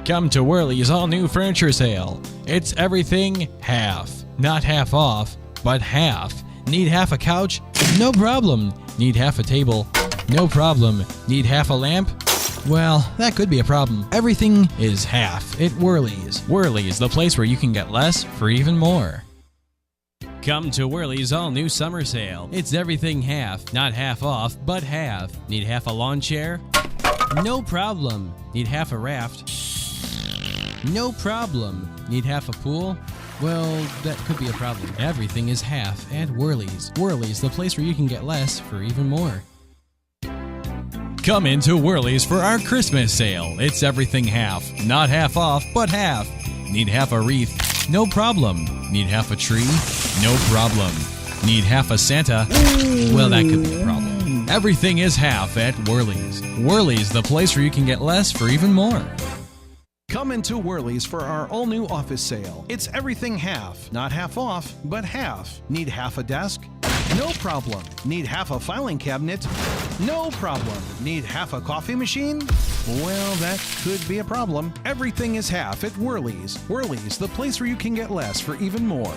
Come to Whirly's all-new furniture sale. It's everything half. Not half off, but half. Need half a couch? No problem. Need half a table? No problem. Need half a lamp? Well, that could be a problem. Everything is half at Whirly's. Whirly's, the place where you can get less for even more. Come to Whirly's all-new summer sale. It's everything half. Not half off, but half. Need half a lawn chair? No problem. Need half a raft? No problem. Need half a pool? Well, that could be a problem. Everything is half at Whirly's. Whirly's, the place where you can get less for even more. Come into Whirly's for our Christmas sale. It's everything half. Not half off, but half. Need half a wreath? No problem. Need half a tree? No problem. Need half a Santa? Well, that could be a problem. Everything is half at Whirly's. Whirly's, the place where you can get less for even more. Come into Whirly's for our all-new office sale. It's everything half. Not half off, but half. Need half a desk? No problem. Need half a filing cabinet? No problem. Need half a coffee machine? Well, that could be a problem. Everything is half at Whirly's. Whirly's, the place where you can get less for even more.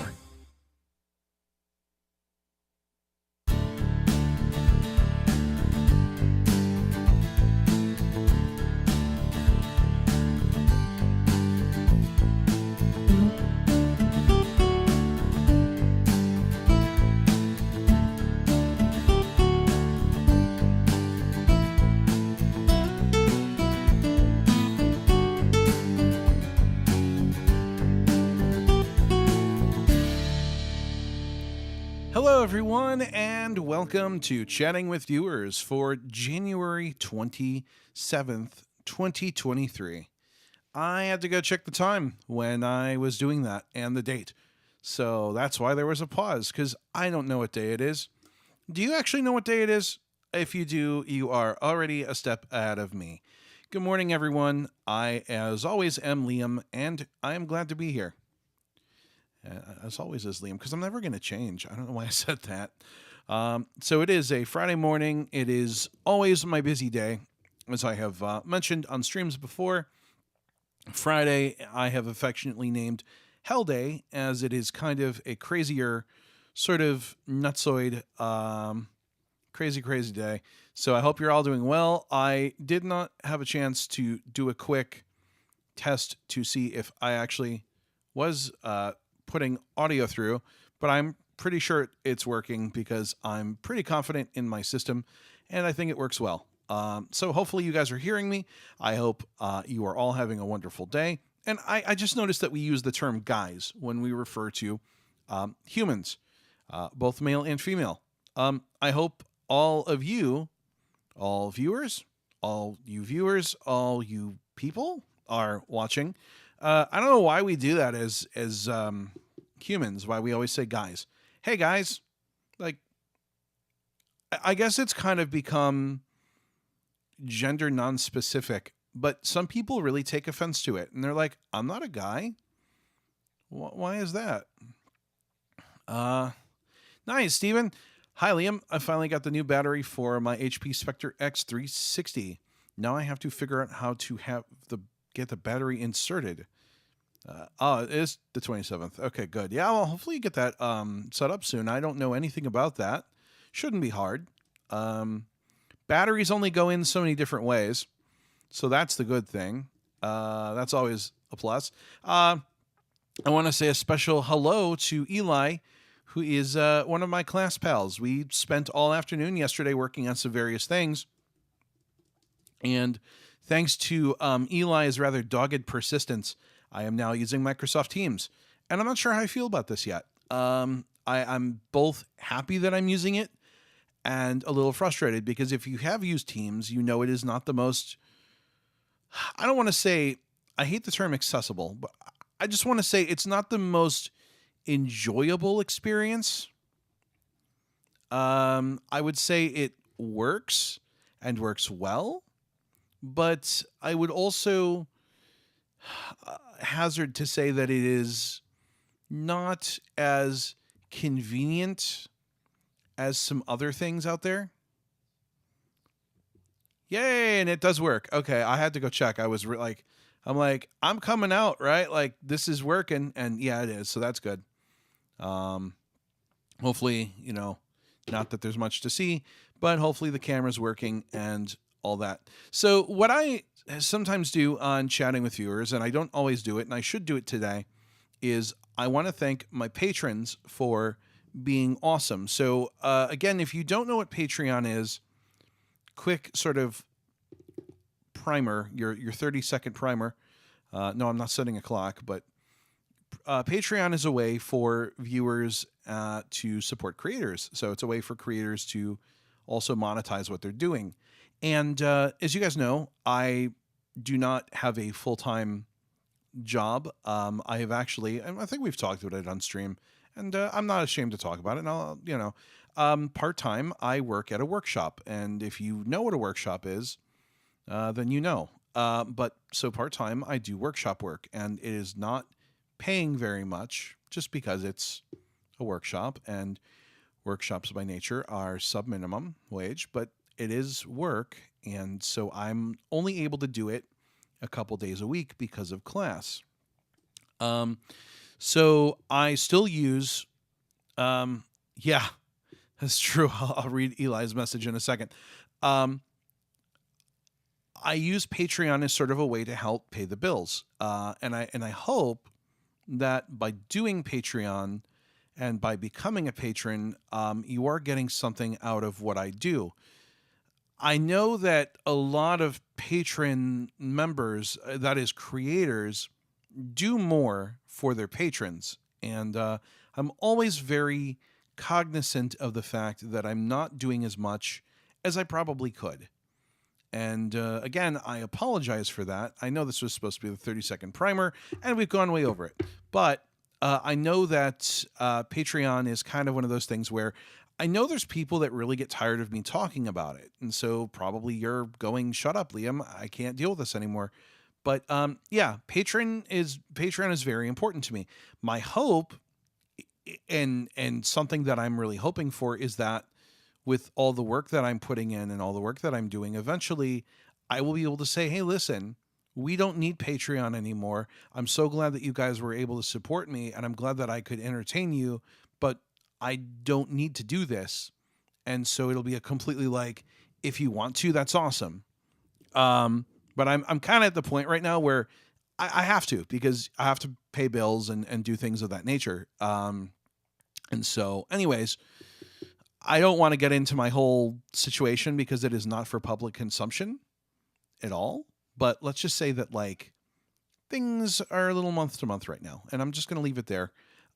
Hello, everyone, and welcome to Chatting with Viewers for January 27th, 2023. I had to go check the time when I was doing that and the date. So that's why there was a pause, because I don't know what day it is. Do you actually know what day it is? If you do, you are already a step ahead of me. Good morning, everyone. I, as always, am Liam, and I am glad to be here. As always is Liam, because I'm never going to change. I don't know why I said that. So it is a Friday morning. It is always my busy day, as I have mentioned on streams before. Friday, I have affectionately named Hell Day, as it is kind of a crazier, sort of nutsoid, crazy day. So I hope you're all doing well. I did not have a chance to do a quick test to see if I actually was putting audio through, but I'm pretty sure it's working because I'm pretty confident in my system and I think it works well. So hopefully you guys are hearing me. I hope you are all having a wonderful day. And I just noticed that we use the term guys when we refer to humans, both male and female. I hope all of you, all viewers, all you people are watching. I don't know why we do that as humans, why we always say guys. Hey, guys. Like, I guess it's kind of become gender non-specific, but some people really take offense to it. And they're like, I'm not a guy. Why is that? Nice, Steven. Hi, Liam. I finally got the new battery for my HP Spectre X360. Now I have to figure out how to get the battery inserted. It is the 27th. Okay, good. Yeah, well, hopefully you get that set up soon. I don't know anything about that. Shouldn't be hard. Batteries only go in so many different ways, so that's the good thing. That's always a plus. I want to say a special hello to Eli, who is one of my class pals. We spent all afternoon yesterday working on some various things, and thanks to Eli's rather dogged persistence, I am now using Microsoft Teams, and I'm not sure how I feel about this yet. I'm both happy that I'm using it and a little frustrated, because if you have used Teams, you know it is not the most, I don't want to say, I hate the term accessible, but I just want to say it's not the most enjoyable experience. I would say it works and works well, but I would also hazard to say that it is not as convenient as some other things out there. Yay, and it does work. Okay, I had to go check. I was I'm like, I'm coming out, right? Like this is working, and yeah, it is. So that's good. Um, hopefully, not that there's much to see, but hopefully the camera's working and all that. So what I sometimes do on chatting with viewers, and I don't always do it, and I should do it today, is I want to thank my patrons for being awesome. So again, if you don't know what Patreon is, quick sort of primer, your 30-second primer. No, I'm not setting a clock, but Patreon is a way for viewers to support creators. So it's a way for creators to also monetize what they're doing. And as you guys know, I do not have a full-time job. I have actually, and I think we've talked about it on stream, and I'm not ashamed to talk about it. And part-time, I work at a workshop. And if you know what a workshop is, then you know. But so part-time, I do workshop work, and it is not paying very much just because it's a workshop, and workshops by nature are sub-minimum wage, but it is work. And so I'm only able to do it a couple days a week because of class. So I still use, yeah, that's true. I'll read Eli's message in a second. I use Patreon as sort of a way to help pay the bills. And I hope that by doing Patreon and by becoming a patron, you are getting something out of what I do. I know that a lot of patron members, that is creators, do more for their patrons. And I'm always very cognizant of the fact that I'm not doing as much as I probably could. And again, I apologize for that. I know this was supposed to be the 30-second primer, and we've gone way over it. But I know that Patreon is kind of one of those things where I know there's people that really get tired of me talking about it. And so probably you're going, shut up, Liam. I can't deal with this anymore. But yeah, Patreon is very important to me. My hope and something that I'm really hoping for is that with all the work that I'm putting in and all the work that I'm doing, eventually I will be able to say, hey, listen, we don't need Patreon anymore. I'm so glad that you guys were able to support me, and I'm glad that I could entertain you, but I don't need to do this. And so it'll be a completely like, if you want to, that's awesome. But I'm kind of at the point right now where I have to, because I have to pay bills and do things of that nature. And so anyways, I don't want to get into my whole situation because it is not for public consumption at all. But let's just say that like things are a little month to month right now, and I'm just going to leave it there.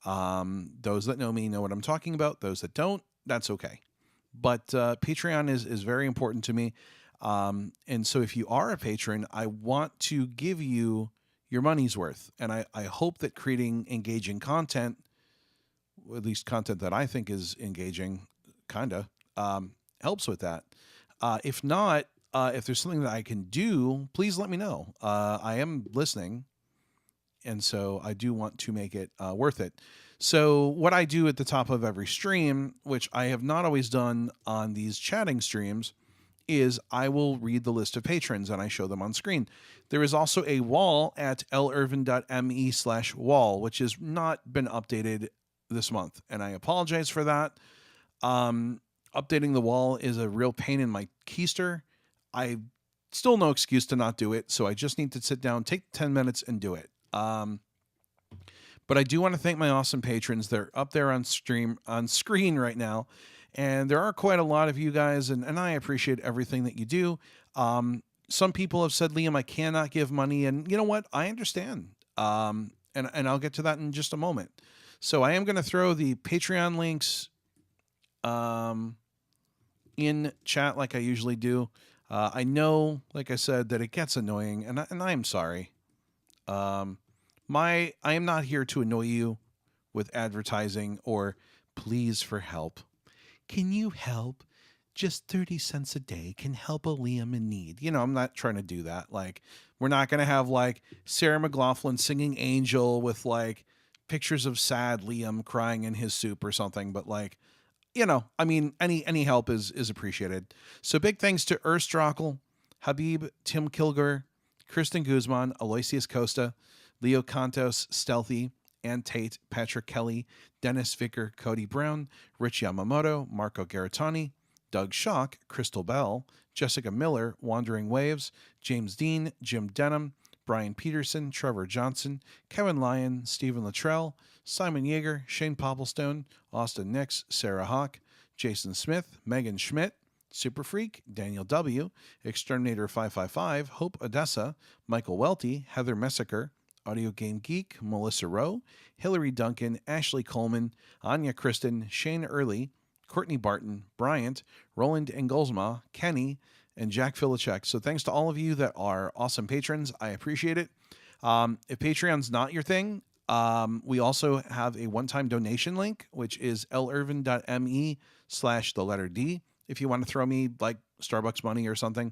Those that know me know what I'm talking about. Those that don't, that's okay. But Patreon is very important to me. And so if you are a patron, I want to give you your money's worth. And I hope that creating engaging content, or at least content that I think is engaging, helps with that. If not, if there's something that I can do, please let me know. I am listening, and so I do want to make it worth it. So what I do at the top of every stream, which I have not always done on these chatting streams, is I will read the list of patrons and I show them on screen. There is also a wall at lirvin.me/wall, which has not been updated this month, and I apologize for that. Updating the wall is a real pain in my keister. I still no excuse to not do it, so I just need to sit down, take 10 minutes, and do it. But I do want to thank my awesome patrons. They're up there on screen right now, and there are quite a lot of you guys, and I appreciate everything that you do. Some people have said, Liam, I cannot give money, and you know what? I understand. And I'll get to that in just a moment. So I am going to throw the Patreon links in chat like I usually do. I know, like I said, that it gets annoying, and I am sorry. I am not here to annoy you with advertising or pleas for help. Can you help? Just 30 cents a day can help a Liam in need. You know, I'm not trying to do that. Like, we're not going to have like Sarah McLachlan singing Angel with like pictures of sad Liam crying in his soup or something. But like, you know, I mean, any help is appreciated. So big thanks to Erstrakel, Habib, Tim Kilger, Kristen Guzman, Aloysius Costa, Leo Cantos, Stealthy, Ann Tate, Patrick Kelly, Dennis Vicker, Cody Brown, Rich Yamamoto, Marco Garatani, Doug Schock, Crystal Bell, Jessica Miller, Wandering Waves, James Dean, Jim Denham, Brian Peterson, Trevor Johnson, Kevin Lyon, Stephen Luttrell, Simon Yeager, Shane Popplestone, Austin Nix, Sarah Hawk, Jason Smith, Megan Schmidt, Super Freak, Daniel W., Exterminator 555, Hope Odessa, Michael Welty, Heather Messiker, Audio Game Geek, Melissa Rowe, Hillary Duncan, Ashley Coleman, Anya Kristen, Shane Early, Courtney Barton, Bryant, Roland Engolsma, Kenny, and Jack Filichek. So thanks to all of you that are awesome patrons. I appreciate it. If Patreon's not your thing, we also have a one-time donation link, which is lirvin.me/D. If you want to throw me like Starbucks money or something.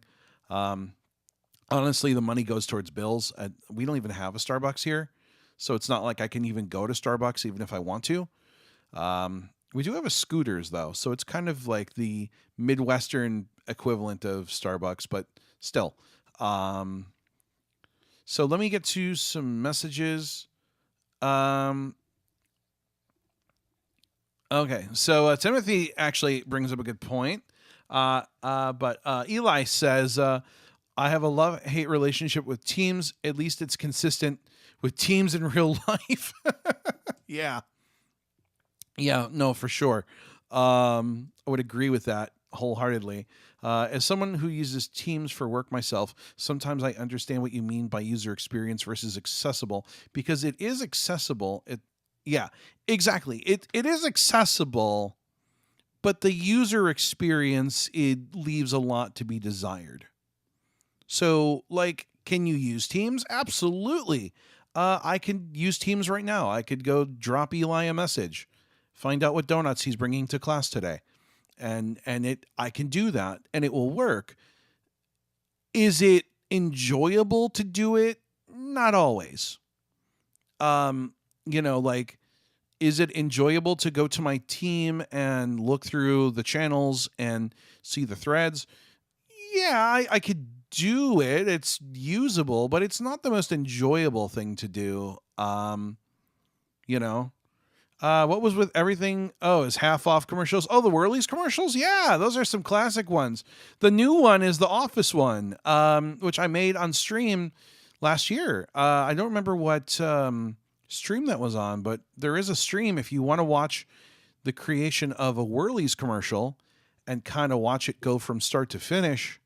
Honestly, the money goes towards bills. We don't even have a Starbucks here, so it's not like I can even go to Starbucks even if I want to. We do have a Scooters, though, so it's kind of like the Midwestern equivalent of Starbucks, but still. So let me get to some messages. Okay, so Timothy actually brings up a good point. But Eli says, I have a love-hate relationship with Teams. At least it's consistent with Teams in real life. Yeah. Yeah, no, for sure. I would agree with that wholeheartedly. As someone who uses Teams for work myself, sometimes I understand what you mean by user experience versus accessible, because it is accessible. Yeah, exactly. It is accessible, but the user experience, it leaves a lot to be desired. So, like, can you use Teams? Absolutely. I can use Teams right now. I could go drop Eli a message, find out what donuts he's bringing to class today. And I can do that, and it will work. Is it enjoyable to do it? Not always. Like, is it enjoyable to go to my team and look through the channels and see the threads? Yeah, I could do it. It's usable, but it's not the most enjoyable thing to do. What was with everything? Oh, is half off commercials? Oh, the Whirlies commercials? Yeah, those are some classic ones. The new one is the Office one, which I made on stream last year. I don't remember what stream that was on, but there is a stream if you want to watch the creation of a Whirlies commercial and kind of watch it go from start to finish.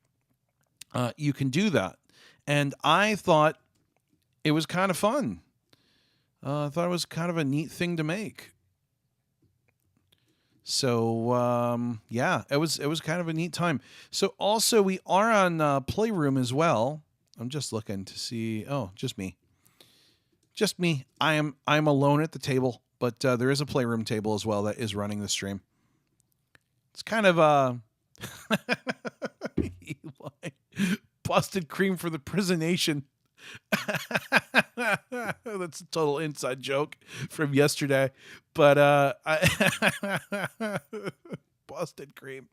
You can do that. And I thought it was kind of fun. I thought it was kind of a neat thing to make. So, yeah, it was kind of a neat time. So also we are on Playroom as well. I'm just looking to see. Oh, just me. Just me. I'm alone at the table, but there is a Playroom table as well that is running the stream. It's kind of Eli, busted cream for the prisonation. That's a total inside joke from yesterday, but busted cream.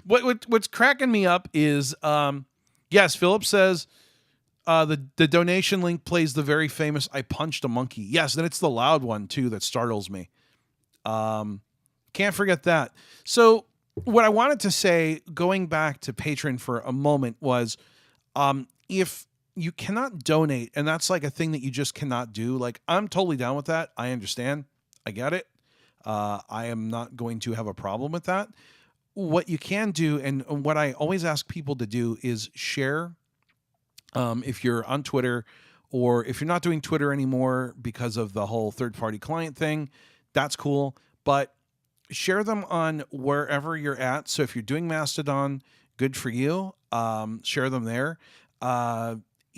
What's cracking me up is yes, Philip says the donation link plays the very famous "I punched a monkey." Yes, then it's the loud one too that startles me. Can't forget that. So what I wanted to say, going back to Patreon for a moment, was if you cannot donate, and that's like a thing that you just cannot do. Like, I'm totally down with that. I understand. I get it. I am not going to have a problem with that. What you can do, and what I always ask people to do, is share. If you're on Twitter, or if you're not doing Twitter anymore because of the whole third-party client thing, that's cool. But share them on wherever you're at. So if you're doing Mastodon, good for you. Share them there.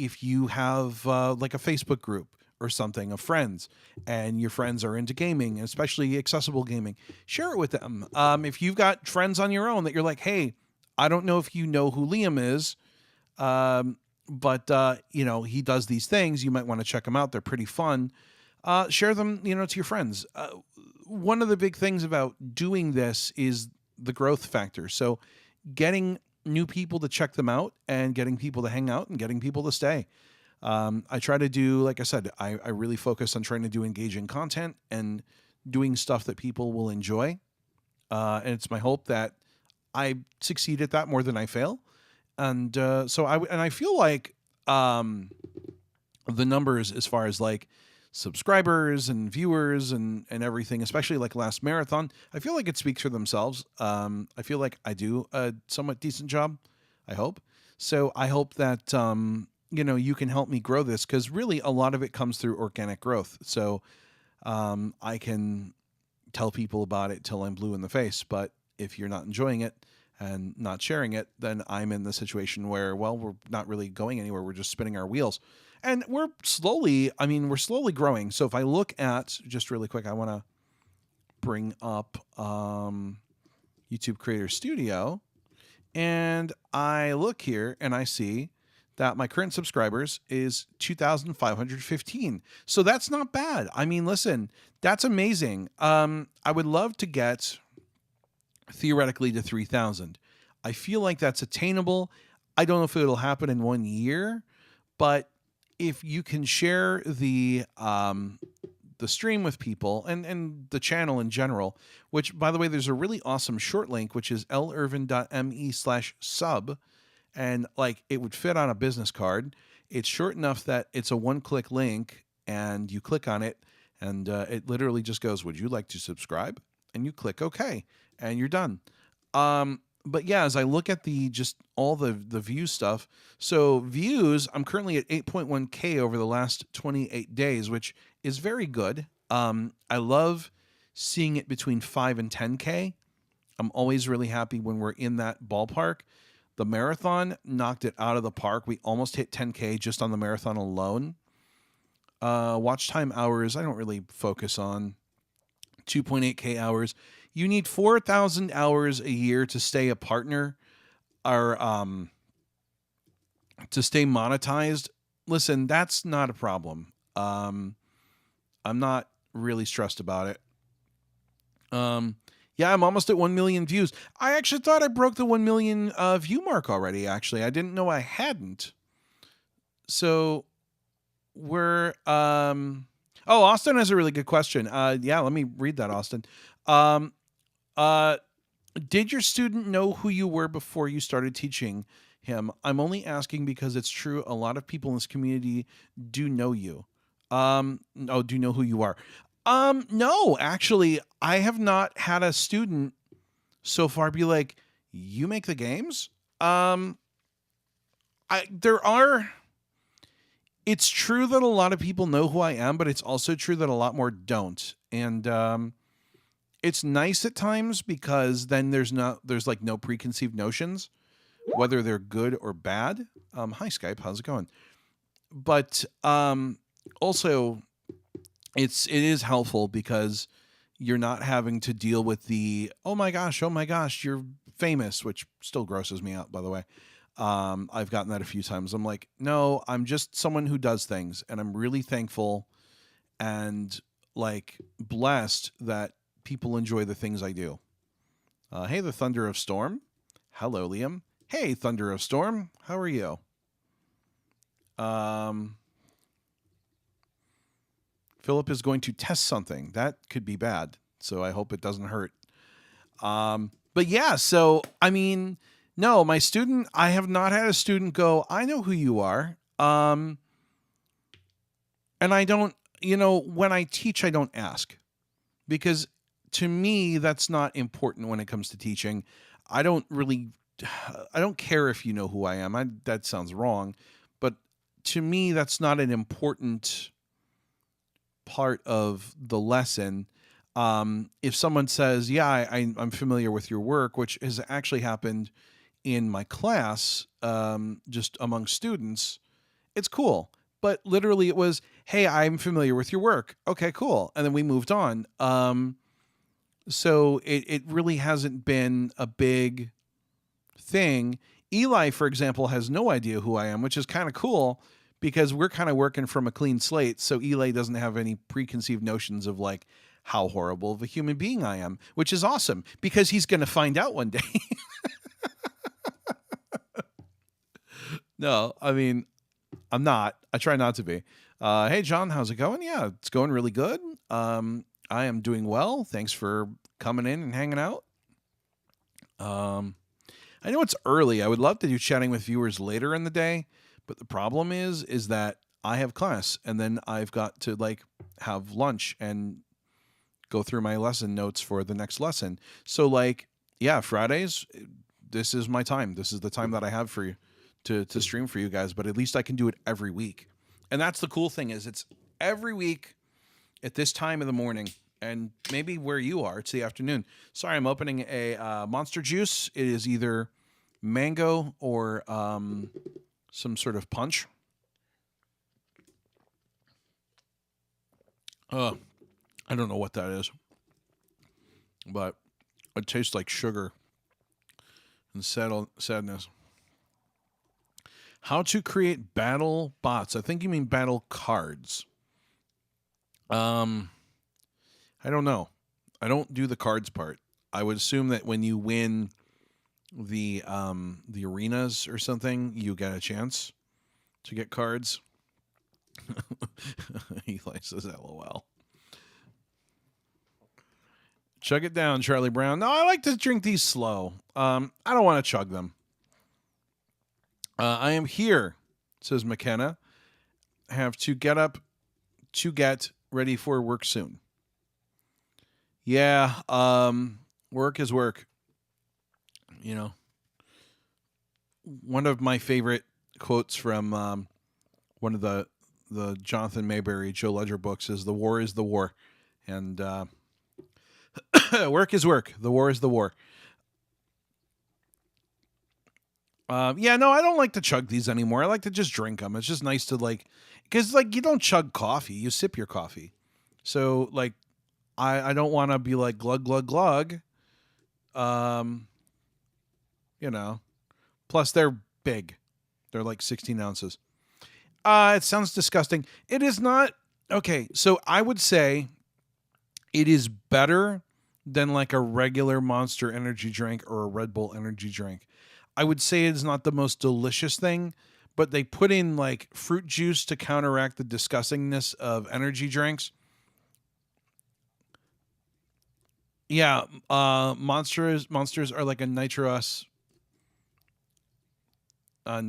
If you have like a Facebook group or something of friends, and your friends are into gaming, especially accessible gaming, share it with them. If you've got friends on your own that you're like, hey, I don't know if you know who Liam is, but he does these things. You might want to check them out. They're pretty fun. Share them, to your friends. One of the big things about doing this is the growth factor. So getting new people to check them out, and getting people to hang out, and getting people to stay. I try to do, like I said, I really focus on trying to do engaging content and doing stuff that people will enjoy. And it's my hope that I succeed at that more than I fail. And I feel like the numbers as far as like subscribers and viewers and everything, especially like last marathon, I feel like it speaks for themselves. I feel like I do a somewhat decent job, I hope. So I hope that, you can help me grow this, because really a lot of it comes through organic growth. So I can tell people about it till I'm blue in the face. But if you're not enjoying it and not sharing it, then I'm in the situation where, well, we're not really going anywhere. We're just spinning our wheels. And we're slowly growing. So if I look at, just really quick, I want to bring up YouTube Creator Studio. And I look here and I see that my current subscribers is 2,515. So that's not bad. I mean, listen, that's amazing. I would love to get theoretically to 3,000. I feel like that's attainable. I don't know if it'll happen in 1 year, but if you can share the stream with people and the channel in general, which, by the way, there's a really awesome short link, which is lirvin.me/sub. And like, it would fit on a business card. It's short enough that it's a one-click link, and you click on it, and it literally just goes, "Would you like to subscribe?" And you click OK, and you're done. But yeah, as I look at just all the view stuff, so views, I'm currently at 8.1K over the last 28 days, which is very good. I love seeing it between 5 and 10K. I'm always really happy when we're in that ballpark. The marathon knocked it out of the park. We almost hit 10K just on the marathon alone. Watch time hours, I don't really focus on. 2.8K hours. You need 4,000 hours a year to stay a partner or to stay monetized. Listen, that's not a problem. I'm not really stressed about it. Yeah, I'm almost at 1 million views. I actually thought I broke the 1 million view mark already, actually. I didn't know I hadn't. So we're... Austin has a really good question. Yeah, let me read that, Austin. Did your student know who you were before you started teaching him? I'm only asking because it's true. A lot of people in this community do know you. Do know who you are. No, actually, I have not had a student so far be like, "You make the games?" It's true that a lot of people know who I am, but it's also true that a lot more don't. And it's nice at times, because then there's like no preconceived notions, whether they're good or bad. Hi Skype, how's it going? But also it is helpful, because you're not having to deal with the, oh my gosh, you're famous, which still grosses me out, by the way. I've gotten that a few times. I'm like, no, I'm just someone who does things, and I'm really thankful and like blessed that people enjoy the things I do. Hey, the Thunder of Storm. Hello, Liam. Hey, Thunder of Storm. How are you? Philip is going to test something. That could be bad, so I hope it doesn't hurt. But yeah, so, I mean... No, I have not had a student go, "I know who you are." And I don't, when I teach, I don't ask, because to me, that's not important when it comes to teaching. I don't care if you know who I am. That sounds wrong, but to me, that's not an important part of the lesson. If someone says, "Yeah, I'm familiar with your work," which has actually happened in my class, just among students, it's cool. But literally it was, "Hey, I'm familiar with your work." Okay, cool. And then we moved on. So it really hasn't been a big thing. Eli, for example, has no idea who I am, which is kind of cool, because we're kind of working from a clean slate. So Eli doesn't have any preconceived notions of like how horrible of a human being I am, which is awesome, because he's going to find out one day. No, I mean, I'm not. I try not to be. Hey, John, how's it going? Yeah, it's going really good. I am doing well. Thanks for coming in and hanging out. I know it's early. I would love to do chatting with viewers later in the day, but the problem is that I have class and then I've got to like have lunch and go through my lesson notes for the next lesson. So like, yeah, Fridays, this is my time. This is the time that I have for you to stream for you guys, but at least I can do it every week. And that's the cool thing is it's every week at this time of the morning, and maybe where you are, it's the afternoon. Sorry, I'm opening a Monster Juice. It is either mango or some sort of punch. I don't know what that is, but it tastes like sugar and sadness. How to create battle bots. I think you mean battle cards. I don't know. I don't do the cards part. I would assume that when you win the arenas or something, you get a chance to get cards. Eli says LOL. Chug it down, Charlie Brown. No, I like to drink these slow. I don't want to chug them. I am here, says McKenna. Have to get up to get ready for work soon. Yeah, work is work. You know, one of my favorite quotes from one of the Jonathan Mayberry, Joe Ledger books is "The war is the war," and work is work. The war is the war. Yeah, no, I don't like to chug these anymore. I like to just drink them. It's just nice to like, because like you don't chug coffee, you sip your coffee. So like, I don't want to be like glug glug glug. You know, plus they're big. They're like 16 ounces. It sounds disgusting. It is not. Okay, so I would say it is better than like a regular Monster energy drink or a Red Bull energy drink. I would say it's not the most delicious thing, but they put in like fruit juice to counteract the disgustingness of energy drinks. Yeah, monsters are like a nitrous. Is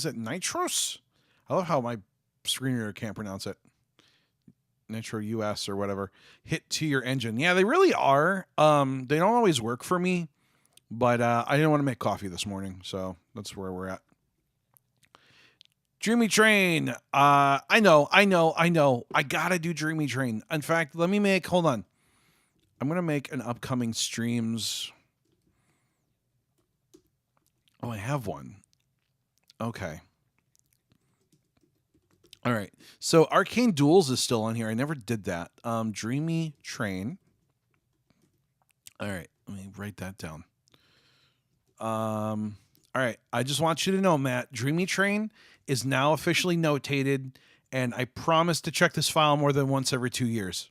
it nitrous? I love how my screen reader can't pronounce it. Nitro US or whatever. Hit to your engine. Yeah, they really are. They don't always work for me, but I didn't want to make coffee this morning, so that's where we're at. Dreamy Train. I know. I gotta do Dreamy Train. In fact, hold on. I'm gonna make an upcoming streams. Oh, I have one. Okay. All right. So Arcane Duels is still on here. I never did that. Dreamy Train. All right. Let me write that down. All right. I just want you to know, Matt, Dreamy Train is now officially notated, and I promise to check this file more than once every 2 years.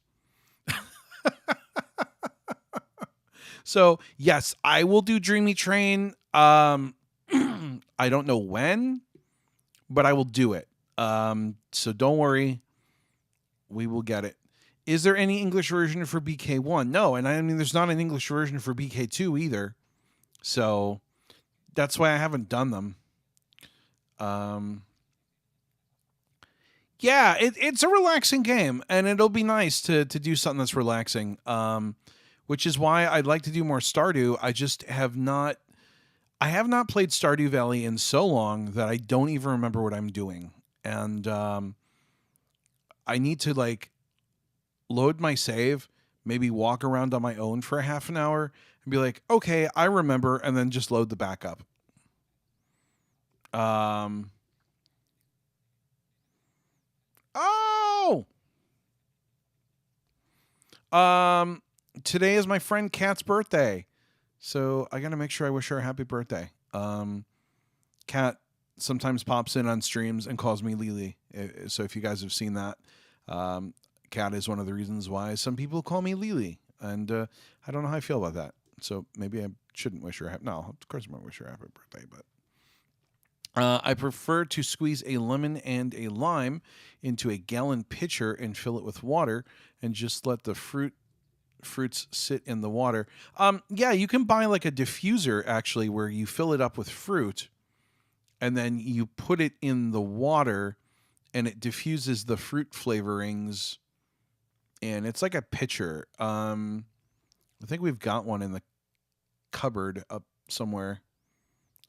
So, yes, I will do Dreamy Train. I don't know when, but I will do it. So don't worry. We will get it. Is there any English version for BK1? No, and I mean there's not an English version for BK2 either. So that's why I haven't done them. Yeah, it's a relaxing game, and it'll be nice to do something that's relaxing. Which is why I'd like to do more Stardew. I have not played Stardew Valley in so long that I don't even remember what I'm doing. And I need to like load my save, maybe walk around on my own for a half an hour and be like, okay, I remember, and then just load the backup. Today is my friend Kat's birthday. So I got to make sure I wish her a happy birthday. Kat sometimes pops in on streams and calls me Lily. So if you guys have seen that, Kat is one of the reasons why some people call me Lily. And I don't know how I feel about that. So maybe I shouldn't wish her happy. No, of course I'm going to wish her happy birthday. But I prefer to squeeze a lemon and a lime into a gallon pitcher and fill it with water and just let the fruits sit in the water. Yeah, you can buy like a diffuser actually where you fill it up with fruit and then you put it in the water and it diffuses the fruit flavorings, and it's like a pitcher. I think we've got one in the cupboard up somewhere.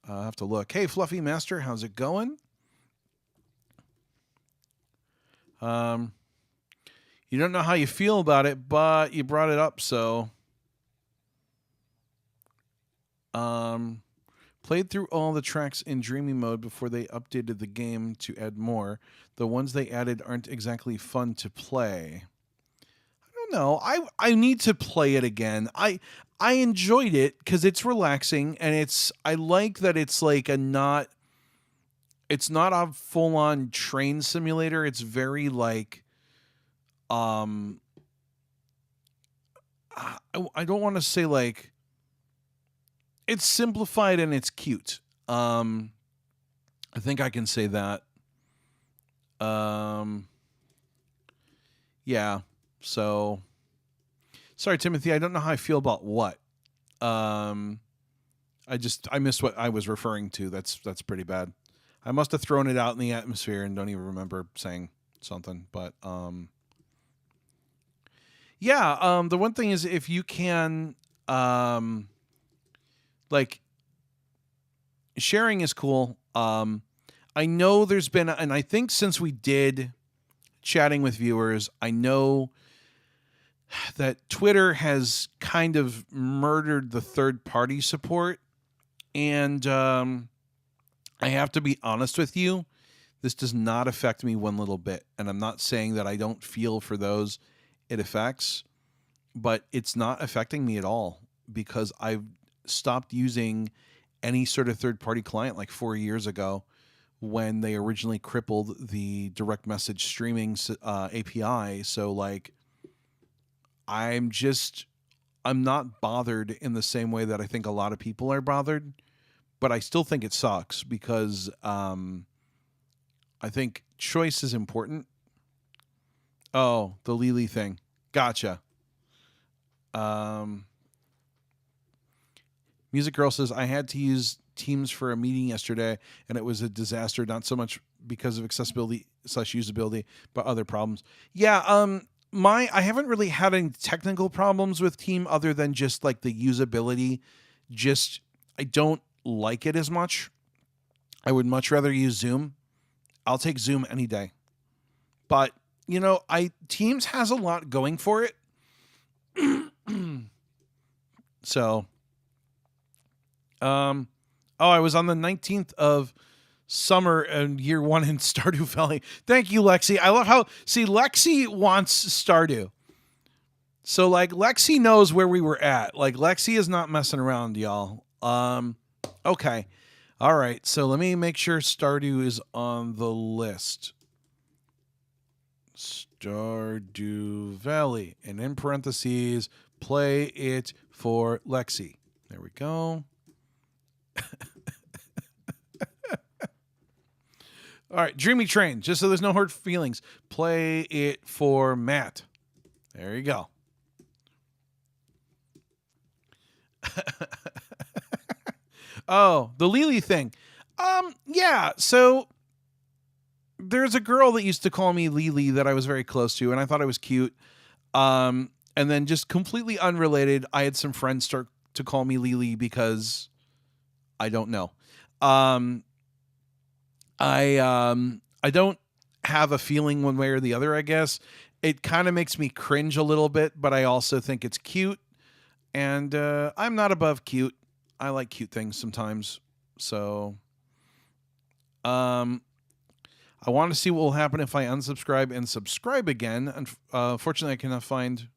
I'll have to look. Hey, Fluffy Master, how's it going? You don't know how you feel about it, but you brought it up, so. Played through all the tracks in Dreamy mode before they updated the game to add more. The ones they added aren't exactly fun to play. I don't know. I need to play it again. I enjoyed it because it's relaxing and I like that it's like it's not a full on train simulator. It's very like I don't want to say like it's simplified and it's cute. I think I can say that. Yeah. So sorry, Timothy, I don't know how I feel about what. I missed what I was referring to. That's pretty bad. I must have thrown it out in the atmosphere and don't even remember saying something, but yeah, the one thing is if you can like sharing is cool. I know there's been, and I think since we did chatting with viewers, I know that Twitter has kind of murdered the third-party support. And I have to be honest with you, this does not affect me one little bit. And I'm not saying that I don't feel for those it affects, but it's not affecting me at all because I've stopped using any sort of third-party client like 4 years ago when they originally crippled the direct message streaming API. So like, I'm not bothered in the same way that I think a lot of people are bothered, but I still think it sucks because I think choice is important. Oh, the Lily thing. Gotcha. Music Girl says, I had to use Teams for a meeting yesterday, and it was a disaster, not so much because of accessibility / usability, but other problems. Yeah, I haven't really had any technical problems with Team other than just like the usability. Just, I don't like it as much. I would much rather use Zoom. I'll take Zoom any day. But, you know, Teams has a lot going for it. So, I was on the 19th of summer and year 1 in Stardew Valley. Thank you, Lexi. I love how, Lexi wants Stardew. So, like, Lexi knows where we were at. Like, Lexi is not messing around, y'all. Okay. All right. So, let me make sure Stardew is on the list. Stardew Valley. And in parentheses, play it for Lexi. There we go. All right, Dreamy Train, just so there's no hurt feelings. Play it for Matt. There you go. Oh, the Lily thing. Yeah, so there's a girl that used to call me Lily that I was very close to, and I thought I was cute. And then just completely unrelated, I had some friends start to call me Lily because I don't know. I don't have a feeling one way or the other, I guess. It kind of makes me cringe a little bit, but I also think it's cute. And I'm not above cute. I like cute things sometimes. So I want to see what will happen if I unsubscribe and subscribe again. Unfortunately, I cannot find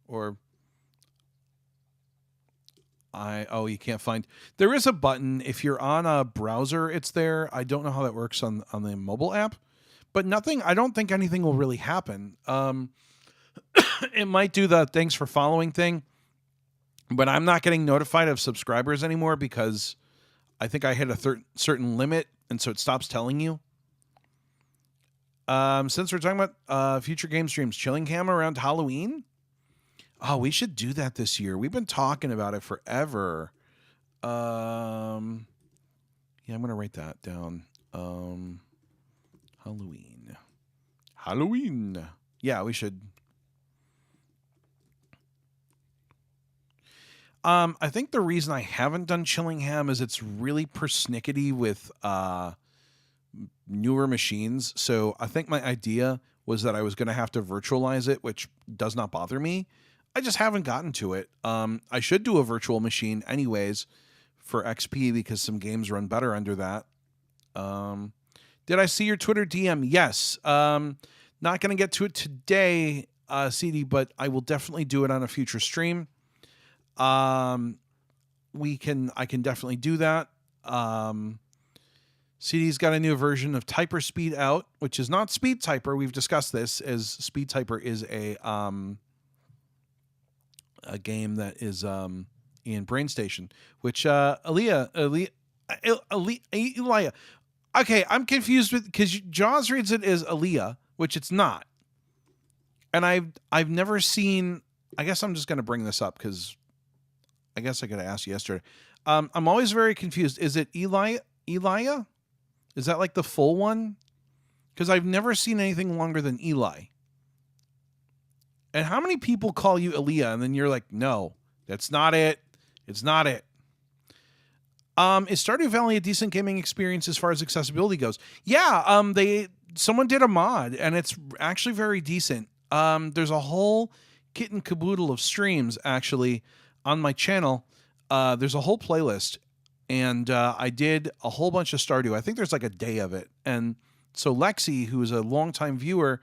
you can't find. There is a button. If you're on a browser, it's there. I don't know how that works on the mobile app, but I don't think anything will really happen. It might do the thanks for following thing, But I'm not getting notified of subscribers anymore because I think I hit a certain limit, and so it stops telling you. Since we're talking about future game streams, Chillingham around Halloween. Oh, we should do that this year. We've been talking about it forever. Yeah, I'm gonna write that down. Halloween. Yeah, we should. I think the reason I haven't done Chillingham is it's really persnickety with newer machines. So I think my idea was that I was going to have to virtualize it, which does not bother me. I just haven't gotten to it. I should do a virtual machine anyways for XP because some games run better under that. Did I see your Twitter DM? Yes. Not going to get to it today, CD, but I will definitely do it on a future stream. I can definitely do that. CD's got a new version of Typer Speed out, which is not Speed Typer. We've discussed this, as Speed Typer is a game that is in BrainStation, which Elia. Okay, I'm confused with, because Jaws reads it as Aaliyah, which it's not. And I've never seen. I guess I'm just going to bring this up because I guess I could have asked you yesterday. I'm always very confused. Is it Elia? Is that like the full one? Because I've never seen anything longer than Eli. And how many people call you Aaliyah and then you're like, no, that's not it. It's not it. Is Stardew Valley a decent gaming experience as far as accessibility goes? Yeah, someone did a mod and it's actually very decent. There's a whole kit and caboodle of streams actually on my channel. There's a whole playlist, and I did a whole bunch of Stardew. I think there's like a day of it. And so Lexi, who is a longtime viewer,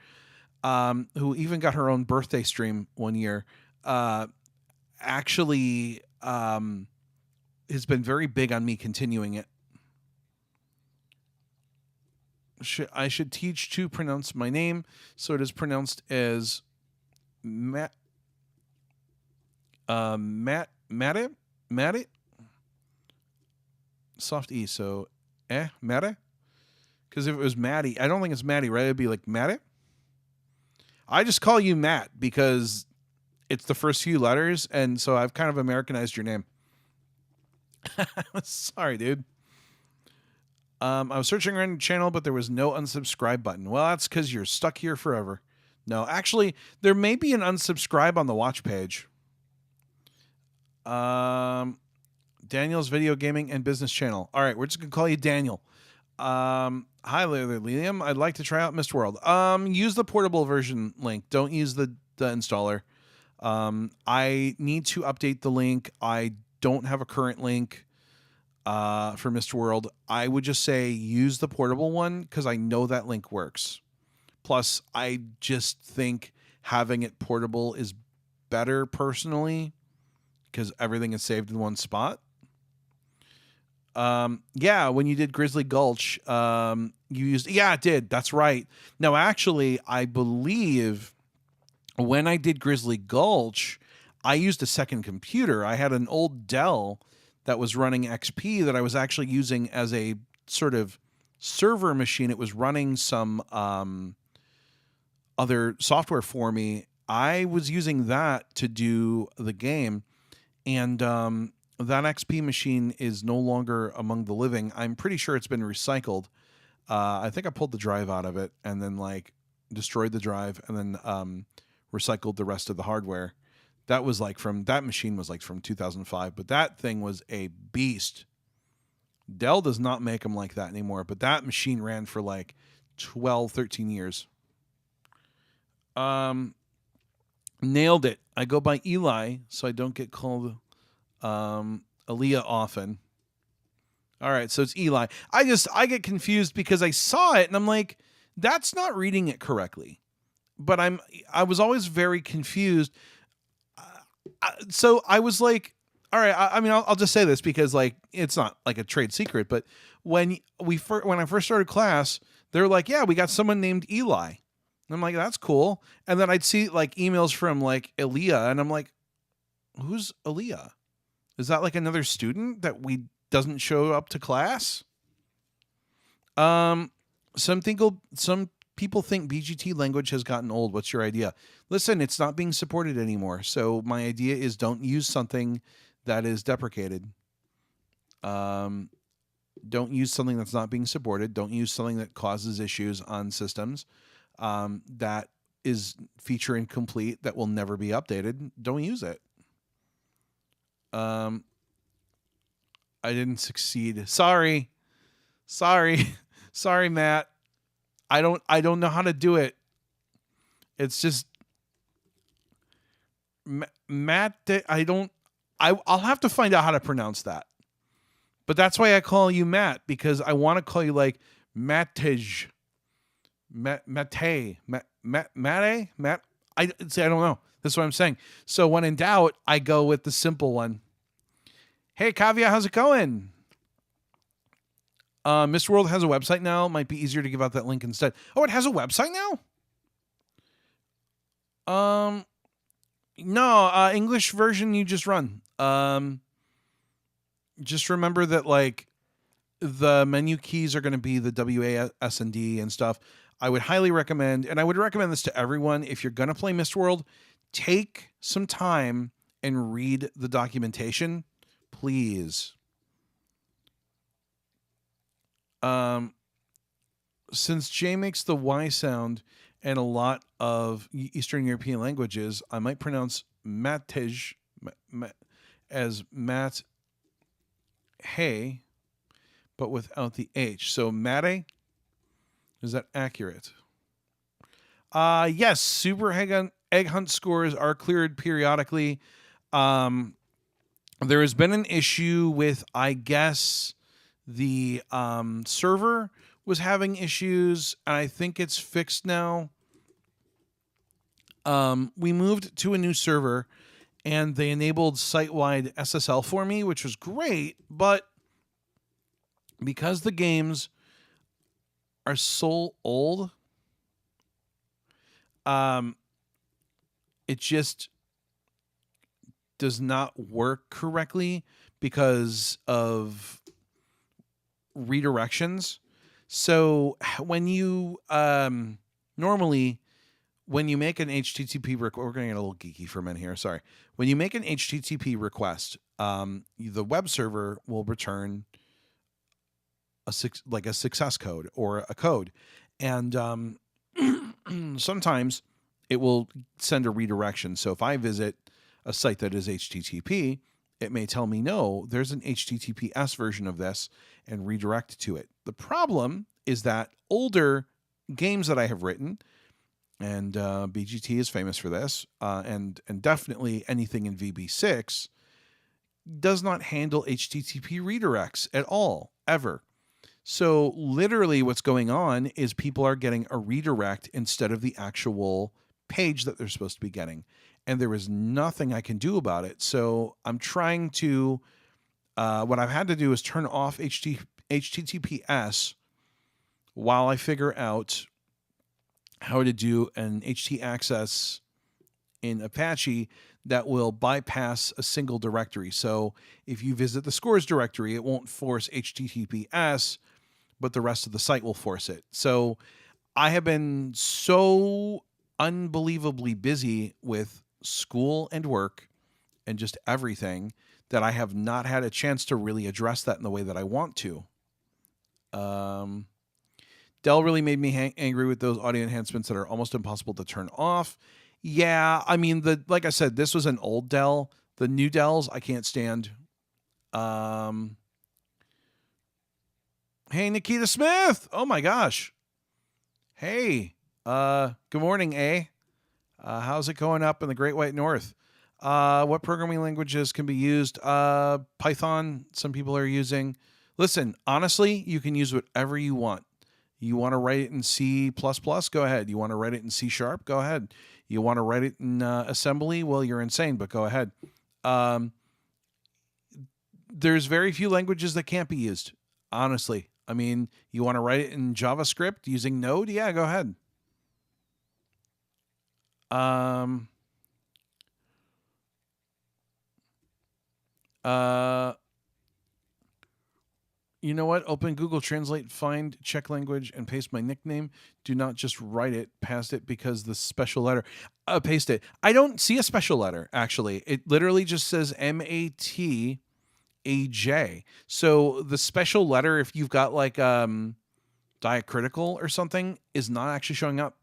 who even got her own birthday stream one year, actually has been very big on me continuing it. I should teach to pronounce my name, so it is pronounced as Matt. Matt. Soft E, so Matt. Because if it was Maddie, I don't think it's Maddie, right? It'd be like Matt. I just call you Matt because it's the first few letters, and so I've kind of Americanized your name. Sorry, dude. I was searching around your channel, but there was no unsubscribe button. Well, that's because you're stuck here forever. No, actually, there may be an unsubscribe on the watch page. Daniel's Video Gaming and Business Channel. All right, we're just going to call you Daniel. Hi there, Liam. I'd like to try out Mistworld. Use the portable version link. Don't use the installer. I need to update the link. I don't have a current link for Mistworld. I would just say use the portable one because I know that link works. Plus, I just think having it portable is better personally because everything is saved in one spot. Yeah, when you did Grizzly Gulch, you used, yeah, it did. That's right. Now, actually, I believe when I did Grizzly Gulch, I used a second computer. I had an old Dell that was running XP that I was actually using as a sort of server machine. It was running some other software for me. I was using that to do the game, and that XP machine is no longer among the living. I'm pretty sure it's been recycled. I think I pulled the drive out of it and then like destroyed the drive and then recycled the rest of the hardware. That was like that machine was like from 2005, but that thing was a beast. Dell does not make them like that anymore, but that machine ran for like 12, 13 years. Nailed it. I go by Eli, so I don't get called Aaliyah often. All right, so it's Eli. I get confused because I saw it and I'm like, that's not reading it correctly. But I was always very confused. So I was like, all right, I mean, I'll just say this because like it's not like a trade secret, but when I first started class, they were like, yeah, we got someone named Eli. And I'm like, that's cool. And then I'd see like emails from like Aaliyah, and I'm like, who's Aaliyah? Is that like another student that we doesn't show up to class? Some people think BGT language has gotten old. What's your idea? Listen, it's not being supported anymore. So my idea is don't use something that is deprecated. Don't use something that's not being supported. Don't use something that causes issues on systems. That is feature incomplete, that will never be updated. Don't use it. I didn't succeed. Sorry, sorry, Matt. I don't know how to do it. It's just Matt. I'll have to find out how to pronounce that. But that's why I call you Matt, because I want to call you like Mattej. Matt. I don't know. That's what I'm saying. So when in doubt, I go with the simple one. Hey, Kavya, how's it going? Mr. World has a website now. Might be easier to give out that link instead. Oh, it has a website now? No, English version you just run. Just remember that like the menu keys are going to be the WASD and stuff. I would highly recommend, and I would recommend this to everyone, if you're going to play Mist World, take some time and read the documentation, please. Since J makes the Y sound in a lot of Eastern European languages, I might pronounce Matej as Matt Hey, but without the H. So Mate, is that accurate? Yes, super egg hunt scores are cleared periodically. There has been an issue with, I guess, the server was having issues, and I think it's fixed now. We moved to a new server, and they enabled site-wide SSL for me, which was great, but because the games are so old, it just does not work correctly because of redirections. So when you normally when you make an HTTP we're going to get a little geeky for a minute here. Sorry. When you make an HTTP request, the web server will return a success code or a code, and sometimes it will send a redirection. So if I visit a site that is HTTP, it may tell me, no, there's an HTTPS version of this, and redirect to it. The problem is that older games that I have written, and BGT is famous for this, and definitely anything in VB6, does not handle HTTP redirects at all, ever. So literally what's going on is people are getting a redirect instead of the actual page that they're supposed to be getting. And there is nothing I can do about it. So I'm trying to, what I've had to do is turn off HTTPS while I figure out how to do an HT access in Apache that will bypass a single directory. So if you visit the scores directory, it won't force HTTPS, but the rest of the site will force it. So I have been so unbelievably busy with school and work and just everything that I have not had a chance to really address that in the way that I want to. Dell really made me angry with those audio enhancements that are almost impossible to turn off. Yeah, I mean, like I said, this was an old Dell. The new Dells I can't stand. Hey, Nikita Smith. Oh my gosh. Hey. Good morning, A. How's it going up in the Great White North? What programming languages can be used? Python, some people are using. Listen, honestly, you can use whatever you want. You want to write it in C++? Go ahead. You want to write it in C#? Go ahead. You want to write it in assembly? Well, you're insane, but go ahead. There's very few languages that can't be used, honestly. I mean, you want to write it in JavaScript using Node? Yeah, go ahead. Uh, you know what? Open Google Translate, find check language, and paste my nickname. Do not just write it past it because the special letter. Paste it. I don't see a special letter, actually. It literally just says MATAJ. So the special letter, if you've got like diacritical or something, is not actually showing up.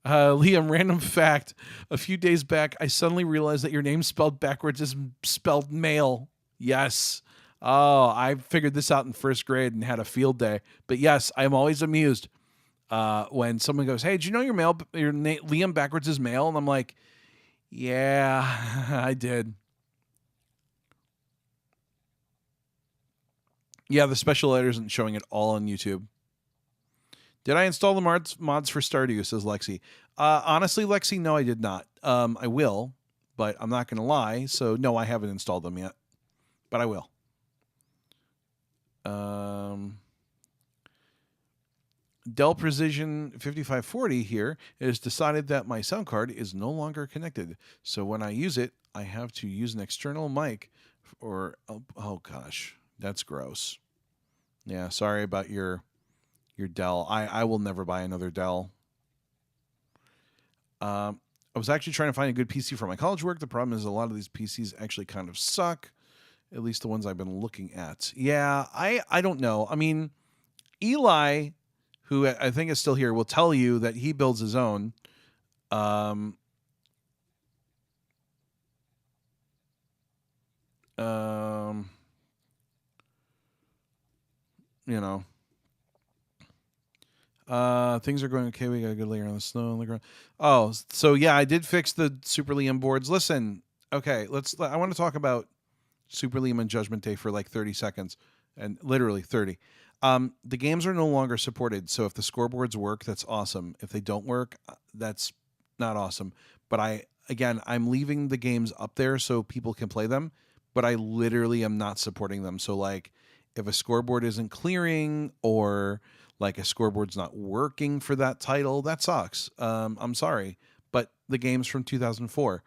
Liam, random fact. A few days back, I suddenly realized that your name spelled backwards is spelled male. Yes. Oh, I figured this out in first grade and had a field day. But yes, I'm always amused when someone goes, "Hey, did you know Liam backwards is male?" And I'm like, "Yeah, I did." Yeah, the special letter isn't showing at all on YouTube. Did I install the mods for Stardew, says Lexi. Honestly, Lexi, no, I did not. I will, but I'm not going to lie. So, no, I haven't installed them yet, but I will. Dell Precision 5540 here has decided that my sound card is no longer connected. So when I use it, I have to use an external mic or, oh gosh, that's gross. Yeah, sorry about your Dell. I will never buy another Dell. I was actually trying to find a good PC for my college work. The problem is a lot of these PCs actually kind of suck, at least the ones I've been looking at. Yeah, I don't know. I mean, Eli, who I think is still here, will tell you that he builds his own. You know. Things are going okay. We got a good layer on the snow on the ground. Oh, so yeah, I did fix the Super Liam boards. Listen, okay, I want to talk about Super Liam and Judgment Day for like 30 seconds, and literally 30. The games are no longer supported, so if the scoreboards work, that's awesome. If they don't work, that's not awesome. But I'm leaving the games up there so people can play them, but I literally am not supporting them. So like, if a scoreboard isn't clearing or like a scoreboard's not working for that title, that sucks. I'm sorry, but the game's from 2004.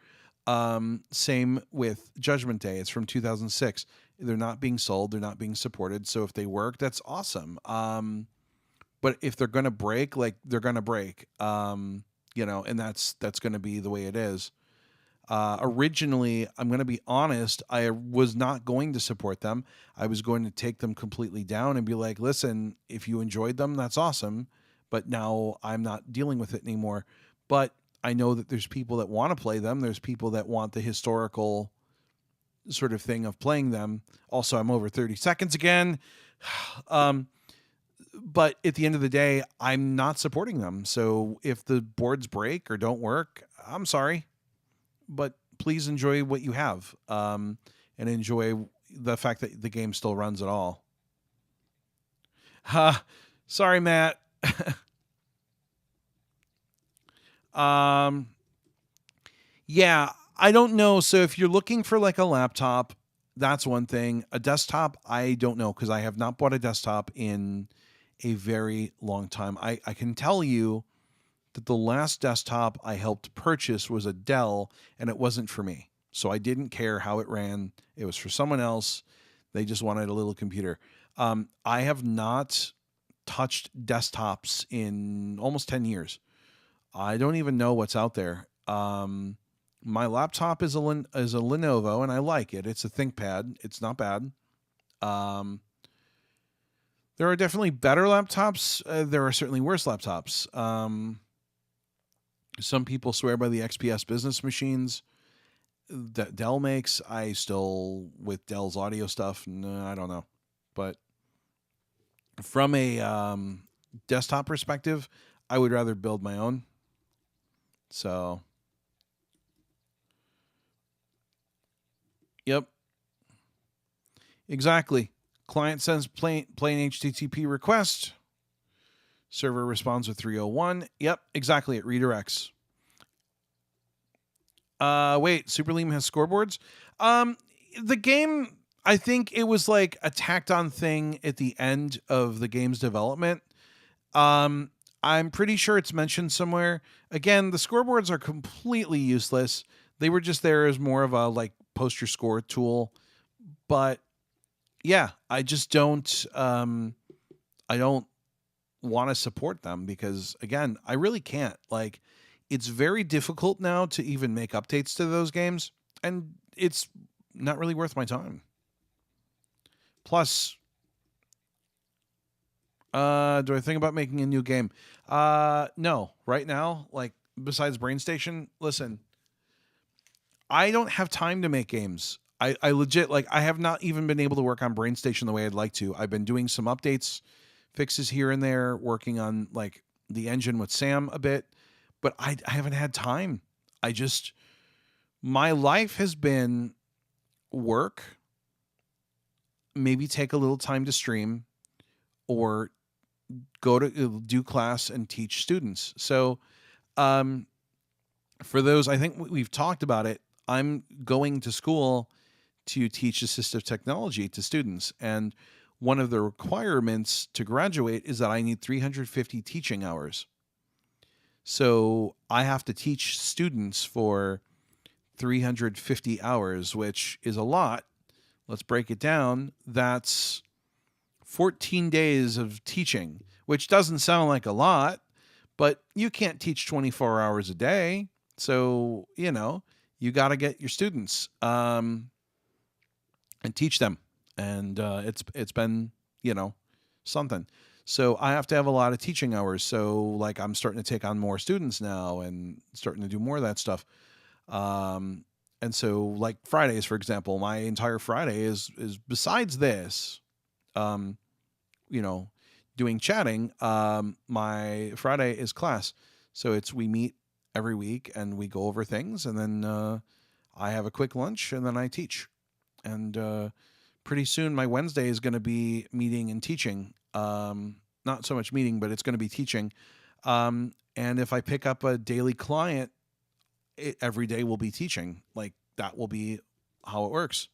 Same with Judgment Day. It's from 2006. They're not being sold. They're not being supported. So if they work, that's awesome. But if they're going to break, like they're going to break, and that's going to be the way it is. Originally, I'm going to be honest, I was not going to support them. I was going to take them completely down and be like, listen, if you enjoyed them, that's awesome. But now I'm not dealing with it anymore. But I know that there's people that want to play them. There's people that want the historical sort of thing of playing them. Also, I'm over 30 seconds again. But at the end of the day, I'm not supporting them. So if the boards break or don't work, I'm sorry. But please enjoy what you have, and enjoy the fact that the game still runs at all. Sorry, Matt. Yeah, I don't know. So if you're looking for like a laptop, that's one thing. A desktop, I don't know because I have not bought a desktop in a very long time. I can tell you that the last desktop I helped purchase was a Dell, and it wasn't for me. So I didn't care how it ran. It was for someone else. They just wanted a little computer. I have not touched desktops in almost 10 years. I don't even know what's out there. My laptop is a Lenovo, and I like it. It's a ThinkPad. It's not bad. There are definitely better laptops. There are certainly worse laptops. Some people swear by the XPS business machines that Dell makes. I still, with Dell's audio stuff, no, I don't know. But from a desktop perspective, I would rather build my own. So, yep. Exactly. Client sends plain HTTP request. Server responds with 301. Yep, exactly. It redirects. Wait, Super Liam has scoreboards? The game, I think it was like a tacked on thing at the end of the game's development. I'm pretty sure it's mentioned somewhere. Again, the scoreboards are completely useless. They were just there as more of a like post your score tool. But yeah, I just don't I don't want to support them because again, I really can't. Like it's very difficult now to even make updates to those games and it's not really worth my time. Plus, do I think about making a new game? No. Right now, like besides BrainStation, listen, I don't have time to make games. I legit like I have not even been able to work on BrainStation the way I'd like to. I've been doing some updates, fixes here and there, working on like the engine with Sam a bit, but I haven't had time. I just my life has been work, maybe take a little time to stream or go to do class and teach students. So, um, for those, I think we've talked about it. I'm going to school to teach assistive technology to students. And one of the requirements to graduate is that I need 350 teaching hours. So I have to teach students for 350 hours, which is a lot. Let's break it down. That's 14 days of teaching, which doesn't sound like a lot, but you can't teach 24 hours a day. So, you got to get your students and teach them. And it's been, something. So I have to have a lot of teaching hours. So like I'm starting to take on more students now and starting to do more of that stuff. And so like Fridays, for example, my entire Friday is besides this, doing chatting, my Friday is class. So we meet every week and we go over things and then I have a quick lunch and then I teach. And pretty soon my Wednesday is going to be meeting and teaching. Not so much meeting, but it's going to be teaching. And if I pick up a daily client, every day will be teaching. Like that will be how it works.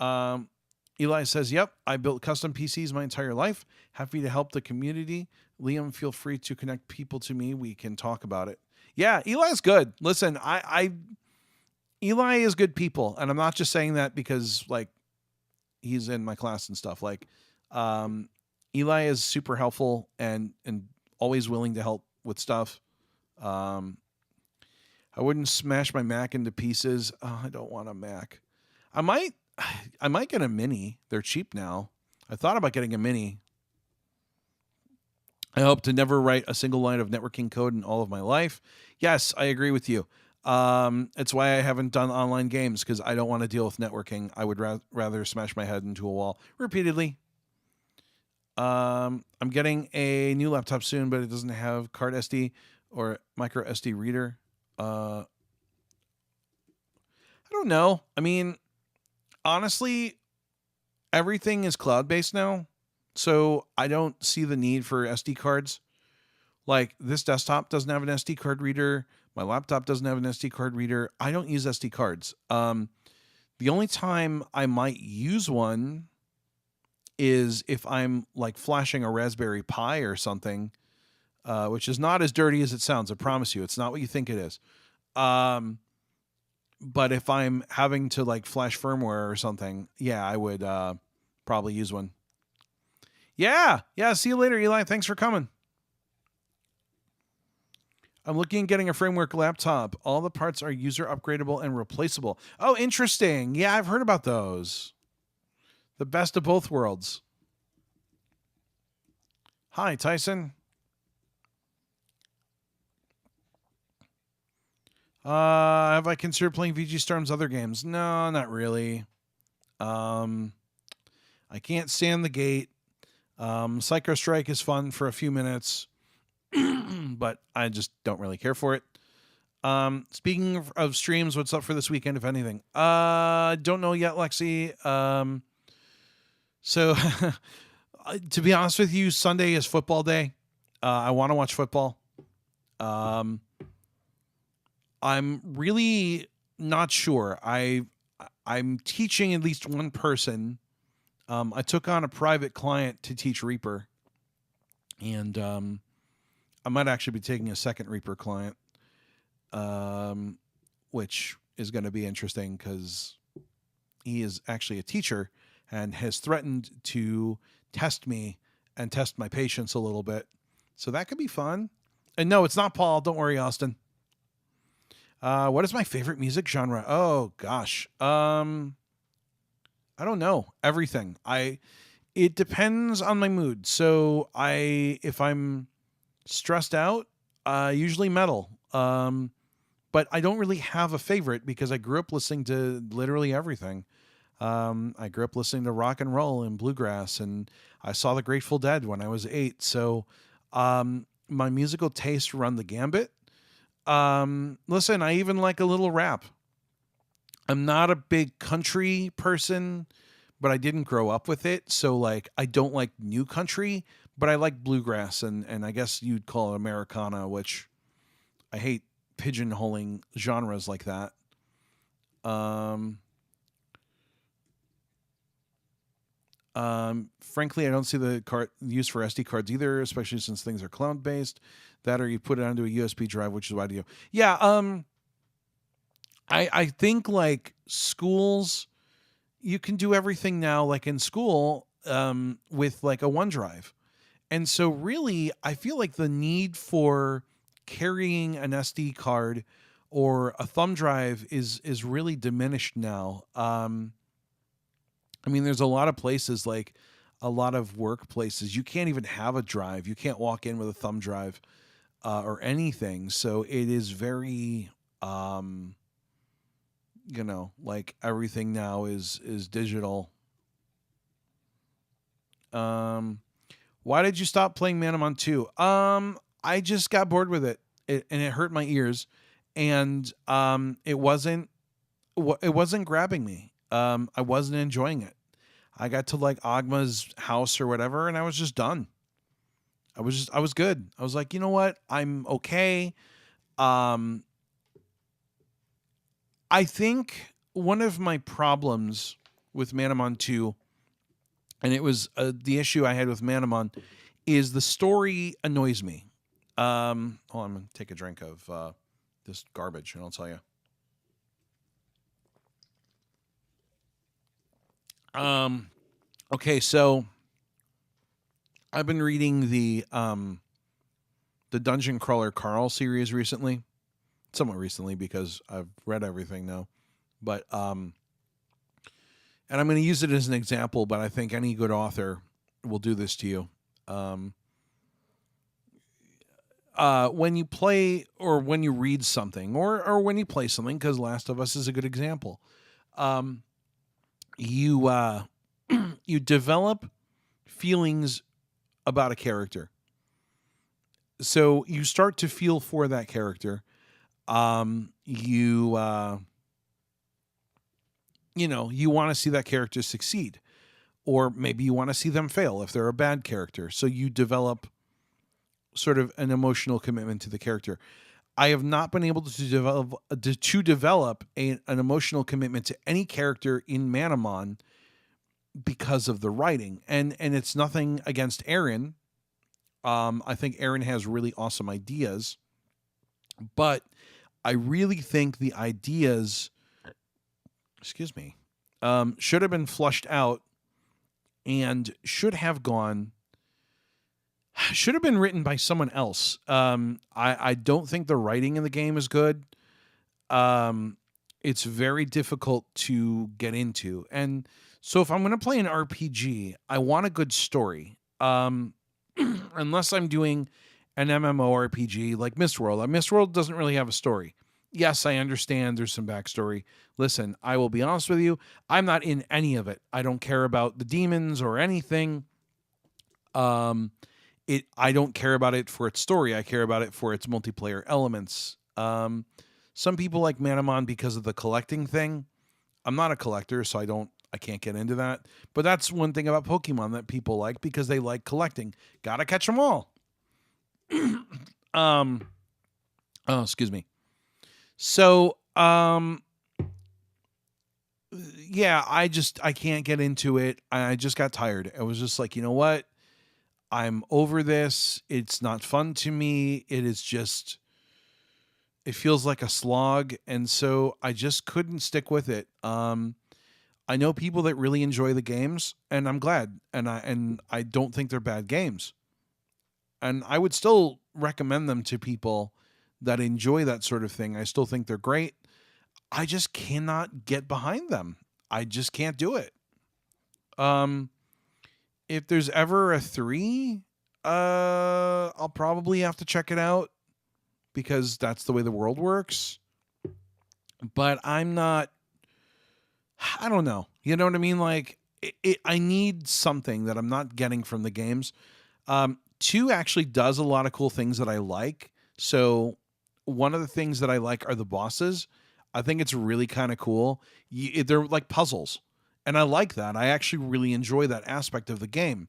Eli says, yep, I built custom PCs my entire life. Happy to help the community. Liam, feel free to connect people to me. We can talk about it. Yeah, Eli's good. Listen, Eli is good people. And I'm not just saying that because like he's in my class and stuff. Like, Eli is super helpful and always willing to help with stuff. I wouldn't smash my Mac into pieces. Oh, I don't want a Mac. I might get a mini. They're cheap now. I thought about getting a mini. I hope to never write a single line of networking code in all of my life. Yes, I agree with you. It's why I haven't done online games because I don't want to deal with networking. I would rather smash my head into a wall repeatedly. I'm getting a new laptop soon, but it doesn't have card SD or micro SD reader. I don't know. I mean, honestly, everything is cloud-based now, so I don't see the need for SD cards. Like, this desktop doesn't have an SD card reader. My laptop doesn't have an SD card reader. I don't use SD cards. The only time I might use one is if I'm, like, flashing a Raspberry Pi or something, which is not as dirty as it sounds. I promise you. It's not what you think it is. But if I'm having to like flash firmware or something, yeah, I would probably use one. Yeah. See you later, Eli. Thanks for coming. I'm looking at getting a framework laptop. All the parts are user upgradable and replaceable. Oh, interesting. Yeah, I've heard about those. The best of both worlds. Hi, Tyson. Have I considered playing VG Storm's other games? No, not really. I can't stand the gate. Psycho Strike is fun for a few minutes, but I just don't really care for it. Speaking of streams, what's up for this weekend, if anything? Don't know yet, Lexi. So to be honest with you, Sunday is football day. I want to watch football. I'm really not sure. I'm teaching at least one person. I took on a private client to teach Reaper, and I might actually be taking a second Reaper client, which is going to be interesting because he is actually a teacher and has threatened to test me and test my patience a little bit. So that could be fun. And no, it's not Paul. Don't worry, Austin. What is my favorite music genre? Oh gosh. I don't know. Everything. It depends on my mood. So if I'm stressed out, usually metal. But I don't really have a favorite because I grew up listening to literally everything. I grew up listening to rock and roll and bluegrass, and I saw the Grateful Dead when I was 8. So my musical tastes run the gambit. Listen, I even like a little rap. I'm not a big country person, but I didn't grow up with it. So like I don't like new country, but I like bluegrass and I guess you'd call it Americana, which I hate pigeonholing genres like that. Frankly, I don't see the use for SD cards either, especially since things are cloud based. That or you put it onto a USB drive, which is what I do. Yeah. I think like schools, you can do everything now, like in school, with like a OneDrive. And so really, I feel like the need for carrying an SD card or a thumb drive is really diminished now. I mean, there's a lot of places, like a lot of workplaces, you can't even have a drive. You can't walk in with a thumb drive or anything. So it is very, like everything now is digital. Why did you stop playing Manamon 2? I just got bored with it, and it hurt my ears, and it wasn't grabbing me. I wasn't enjoying it. I got to like Agma's house or whatever, and I was just done. I was good. I was like, you know what? I'm okay. I think one of my problems with Manamon 2, and it was the issue I had with Manamon, is the story annoys me. Hold on, I'm going to take a drink of this garbage, and I'll tell you. Okay, so I've been reading the Dungeon Crawler Carl series recently. Somewhat recently because I've read everything now. But and I'm going to use it as an example, but I think any good author will do this to you. When you play or when you read something or when you play something, because Last of Us is a good example, you you develop feelings about a character. So you start to feel for that character. You want to see that character succeed, or maybe you want to see them fail if they're a bad character. So you develop sort of an emotional commitment to the character. I have not been able to develop an emotional commitment to any character in Manamon because of the writing, and it's nothing against Aaron. I think Aaron has really awesome ideas, but I really think the ideas, should have been flushed out and should have been written by someone else. I don't think the writing in the game is good. It's very difficult to get into. And so if I'm going to play an RPG, I want a good story. Unless I'm doing an MMORPG like Mistworld. Mistworld doesn't really have a story. Yes, I understand there's some backstory. Listen, I will be honest with you. I'm not in any of it. I don't care about the demons or anything. I don't care about it for its story. I care about it for its multiplayer elements. Some people like Manamon because of the collecting thing. I'm not a collector, so I can't get into that. But that's one thing about Pokemon that people like because they like collecting. Gotta catch them all. Excuse me. So, yeah, I can't get into it. I just got tired. I was just like, you know what? I'm over this. It's not fun to me. It is just, it feels like a slog. And so I just couldn't stick with it. I know people that really enjoy the games, and I'm glad. And I don't think they're bad games. And I would still recommend them to people that enjoy that sort of thing. I still think they're great. I just cannot get behind them. I just can't do it. Um, if there's ever a 3, I'll probably have to check it out because that's the way the world works. But I'm not, I don't know. You know what I mean? Like, I need something that I'm not getting from the games. 2 actually does a lot of cool things that I like. So one of the things that I like are the bosses. I think it's really kind of cool. They're like puzzles. And I like that. I actually really enjoy that aspect of the game.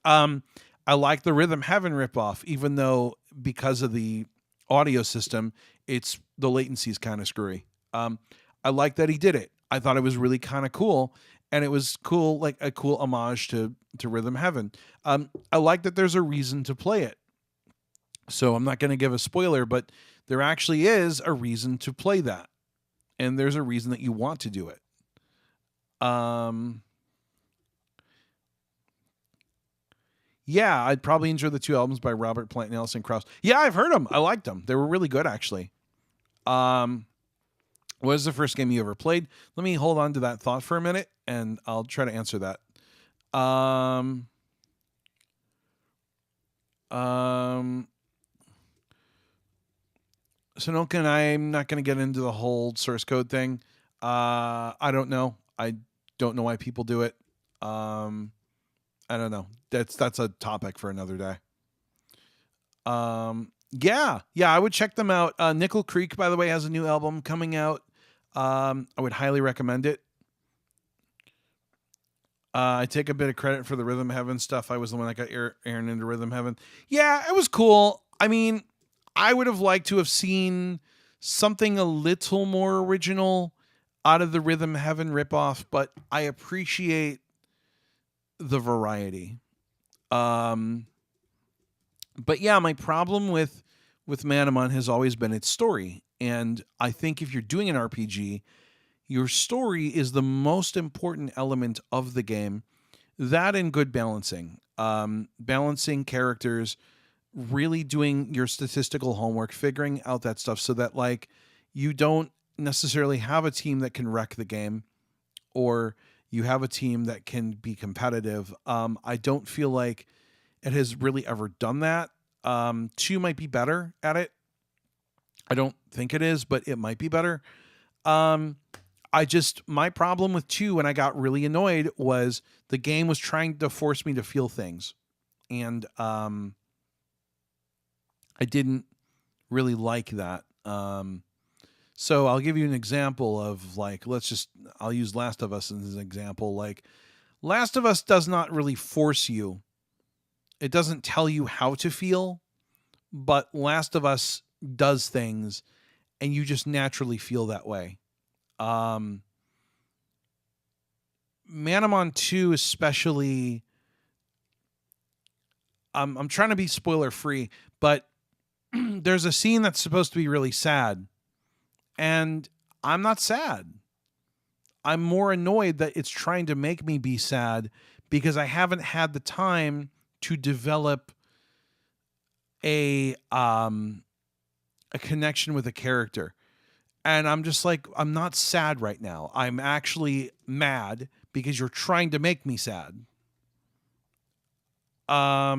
um, I like the Rhythm Heaven ripoff, even though because of the audio system, the latency is kind of screwy. I like that he did it. I thought it was really kind of cool. And it was cool, like a cool homage to Rhythm Heaven. I like that there's a reason to play it. So I'm not going to give a spoiler, but there actually is a reason to play that. And there's a reason that you want to do it. Yeah, I'd probably enjoy the 2 albums by Robert Plant and Alison Krauss. Yeah, I've heard them. I liked them. They were really good, actually. What was the first game you ever played? Let me hold on to that thought for a minute, and I'll try to answer that. Sonoka and I'm not going to get into the whole source code thing. I don't know. I don't know why people do it. I don't know. That's a topic for another day. Yeah, I would check them out. Nickel Creek, by the way, has a new album coming out. I would highly recommend it. I take a bit of credit for the Rhythm Heaven stuff. I was the one that got Aaron into Rhythm Heaven. Yeah, it was cool. I mean, I would have liked to have seen something a little more original out of the Rhythm Heaven ripoff, but I appreciate the variety. But yeah, my problem with Manamon has always been its story. And I think if you're doing an RPG, your story is the most important element of the game. That and good balancing. Balancing characters, really doing your statistical homework, figuring out that stuff so that like you don't necessarily have a team that can wreck the game or you have a team that can be competitive. I don't feel like it has really ever done that. 2 might be better at it. I don't think it is, but it might be better. My problem with 2, and I got really annoyed, was the game was trying to force me to feel things. And I didn't really like that. So I'll give you an example of like, I'll use Last of Us as an example. Like, Last of Us does not really force you. It doesn't tell you how to feel, but Last of Us does things and you just naturally feel that way. Manamon 2 especially, I'm trying to be spoiler free, but there's a scene that's supposed to be really sad. And I'm not sad. I'm more annoyed that it's trying to make me be sad because I haven't had the time to develop a connection with a character. And I'm just like, I'm not sad right now. I'm actually mad because you're trying to make me sad. I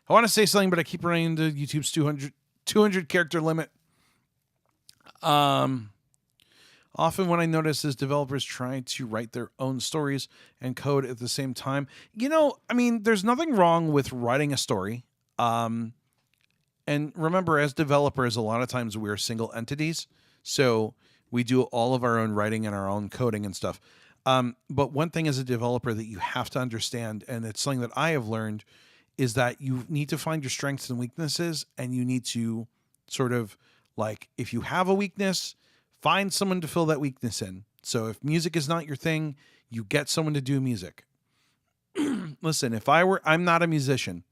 want to say something, but I keep running into YouTube's 200 character limit. Often what I notice is developers trying to write their own stories and code at the same time. There's nothing wrong with writing a story. And remember, as developers, a lot of times we're single entities. So we do all of our own writing and our own coding and stuff. But one thing as a developer that you have to understand, and it's something that I have learned, is that you need to find your strengths and weaknesses, and you need to sort of like, if you have a weakness, find someone to fill that weakness in. So if music is not your thing, you get someone to do music. listen, I'm not a musician.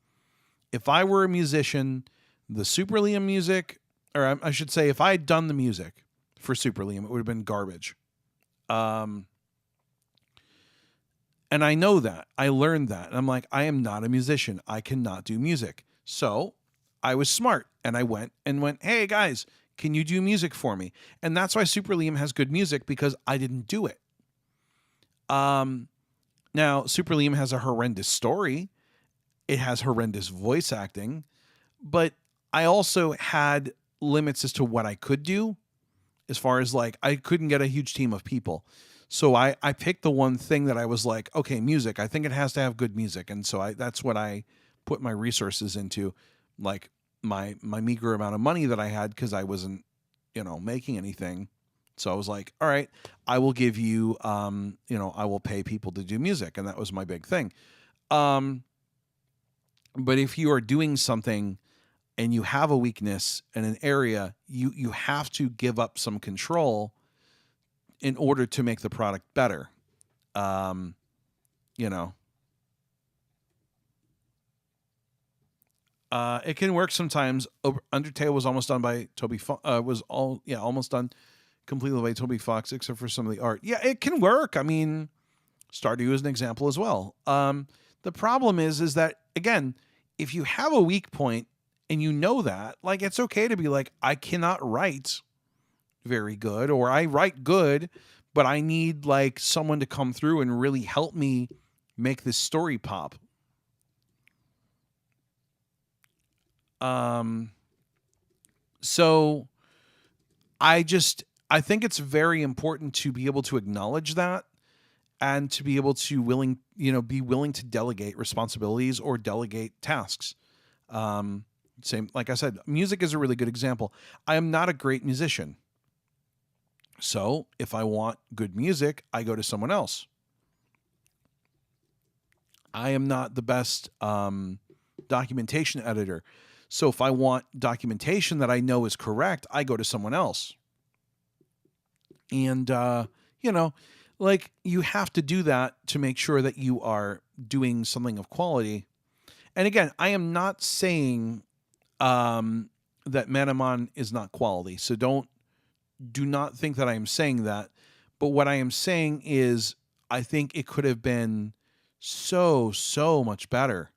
If I were a musician, the Super Liam music, or I should say, if I had done the music for Super Liam, it would have been garbage. And I know that. I learned that. And I'm like, I am not a musician. I cannot do music. So I was smart and I went, hey guys, can you do music for me? And that's why Super Liam has good music, because I didn't do it. Now, Super Liam has a horrendous story. It has horrendous voice acting, but I also had limits as to what I could do, as far as like, I couldn't get a huge team of people. So I picked the one thing that I was like, okay, music, I think it has to have good music. And so that's what I put my resources into, like my meager amount of money that I had, because I wasn't, making anything. So I was like, all right, I will give you, I will pay people to do music. And that was my big thing. But if you are doing something and you have a weakness in an area, you have to give up some control in order to make the product better. It can work sometimes. Undertale was almost done by almost done completely by Toby Fox, except for some of the art. Yeah, it can work. I mean, Stardew is an example as well. The problem is that, again, if you have a weak point and you know that, like, it's okay to be like, I cannot write very good, or I write good, but I need like someone to come through and really help me make this story pop. So I think it's very important to be able to acknowledge that, and to be able to be willing to delegate responsibilities or delegate tasks. Same, like I said, music is a really good example. I am not a great musician. So if I want good music, I go to someone else. I am not the best documentation editor. So if I want documentation that I know is correct, I go to someone else. And, like, you have to do that to make sure that you are doing something of quality. And again, I am not saying that Manamon is not quality. So do not think that I am saying that. But what I am saying is, I think it could have been so much better.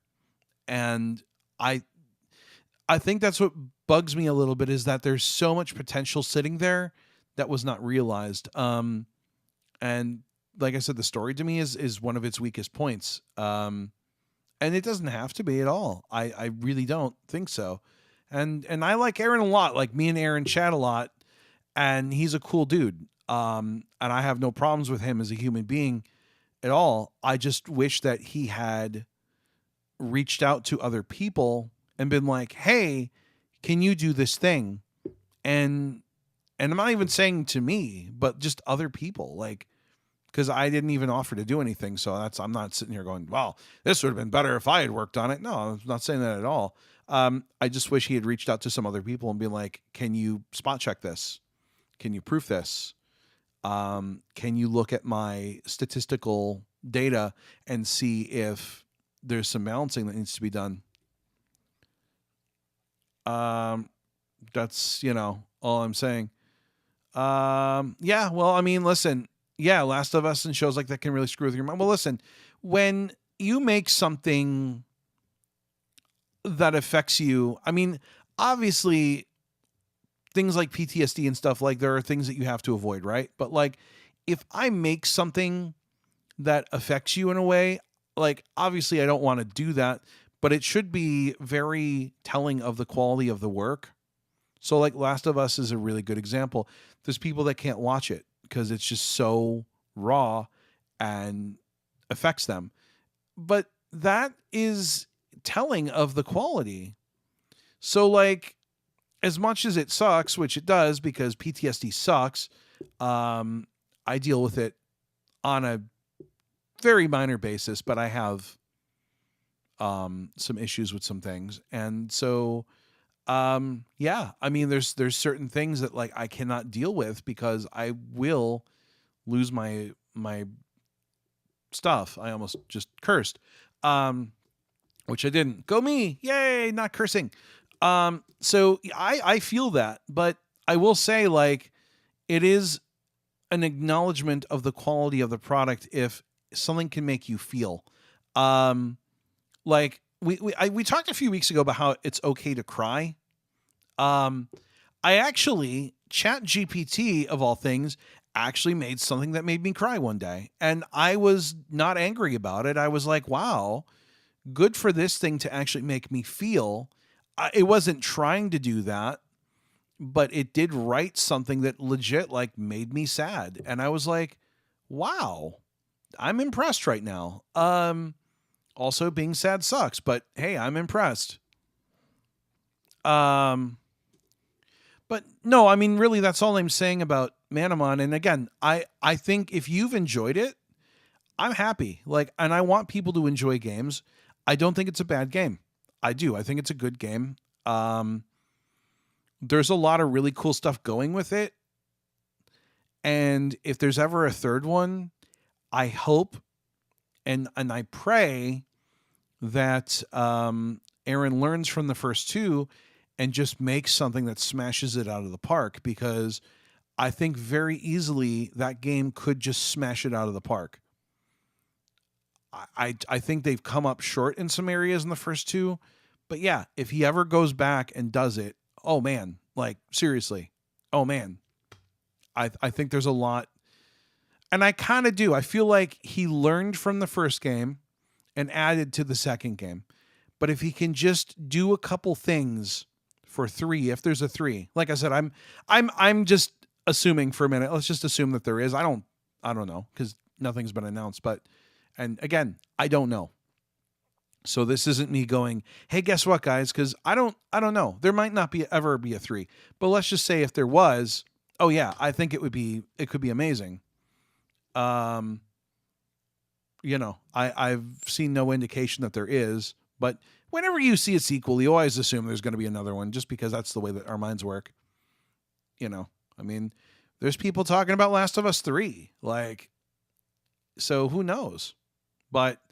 And I think that's what bugs me a little bit, is that there's so much potential sitting there that was not realized. And like I said, the story to me is one of its weakest points. And it doesn't have to be at all. I really don't think so. And I like Aaron a lot. Like, me and Aaron chat a lot, and he's a cool dude. And I have no problems with him as a human being at all. I just wish that he had reached out to other people and been like, hey, can you do this thing? And I'm not even saying to me, but just other people, like, because I didn't even offer to do anything. So I'm not sitting here going, well, this would have been better if I had worked on it. No, I'm not saying that at all. I just wish he had reached out to some other people and been like, can you spot check this? Can you proof this? Can you look at my statistical data and see if there's some balancing that needs to be done? That's, all I'm saying. Yeah, well, I mean, listen, yeah, Last of Us and shows like that can really screw with your mind. Well, listen, when you make something that affects you, I mean, obviously things like PTSD and stuff, like, there are things that you have to avoid, right? But like, if I make something that affects you in a way, like, obviously I don't want to do that, but it should be very telling of the quality of the work. So like Last of Us is a really good example. There's people that can't watch it because it's just so raw and affects them. But that is telling of the quality. So like, as much as it sucks, which it does because PTSD sucks, I deal with it on a very minor basis, but I have some issues with some things. And so, yeah, I mean, there's certain things that like I cannot deal with because I will lose my stuff. I almost just cursed, which I didn't. Go me. Yay, not cursing. So I feel that, but I will say, like, it is an acknowledgement of the quality of the product if something can make you feel. Like we talked a few weeks ago about how it's okay to cry. I actually, Chat GPT of all things, actually made something that made me cry one day, and I was not angry about it. I was like, wow, good for this thing to actually make me feel. It wasn't trying to do that, but it did write something that legit like made me sad, and I was like, wow, I'm impressed right now. Also, being sad sucks, but hey, I'm impressed. But no, I mean, really, that's all I'm saying about Manamon. And again, I think if you've enjoyed it, I'm happy. Like, and I want people to enjoy games. I don't think it's a bad game. I do. I think it's a good game. There's a lot of really cool stuff going with it. And if there's ever a third one, I hope and I pray that Aaron learns from the first two and just makes something that smashes it out of the park, because I think very easily that game could just smash it out of the park. I think they've come up short in some areas in the first two, but yeah, if he ever goes back and does it, oh man, like seriously, oh man, I think there's a lot, and I kind of do. I feel like he learned from the first game and added to the second game, but if he can just do a couple things for 3, if there's a 3, like I said, I'm just assuming for a minute. Let's just assume that there is. I don't know, because nothing's been announced, but. And again, I don't know. So this isn't me going, hey, guess what, guys? Because I don't know. There might not ever be a 3. But let's just say if there was, oh yeah, I think it could be amazing. I've seen no indication that there is, but whenever you see a sequel, you always assume there's going to be another one, just because that's the way that our minds work. I mean, there's people talking about Last of Us 3, like, so who knows? But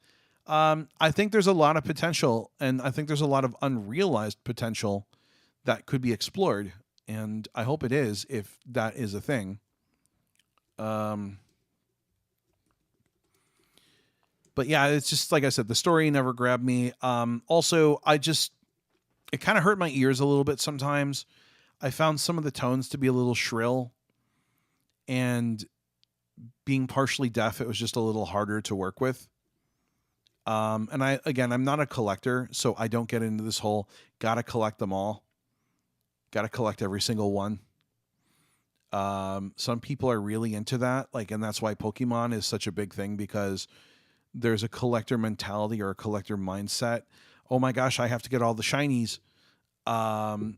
I think there's a lot of potential, and I think there's a lot of unrealized potential that could be explored, and I hope it is, if that is a thing. But yeah, it's just like I said, the story never grabbed me. Also, it kind of hurt my ears a little bit sometimes. I found some of the tones to be a little shrill, and being partially deaf, it was just a little harder to work with. And I'm not a collector, so I don't get into this whole gotta collect them all. Gotta collect every single one. Some people are really into that, like, and that's why Pokemon is such a big thing, because there's a collector mentality or a collector mindset. Oh my gosh, I have to get all the shinies. And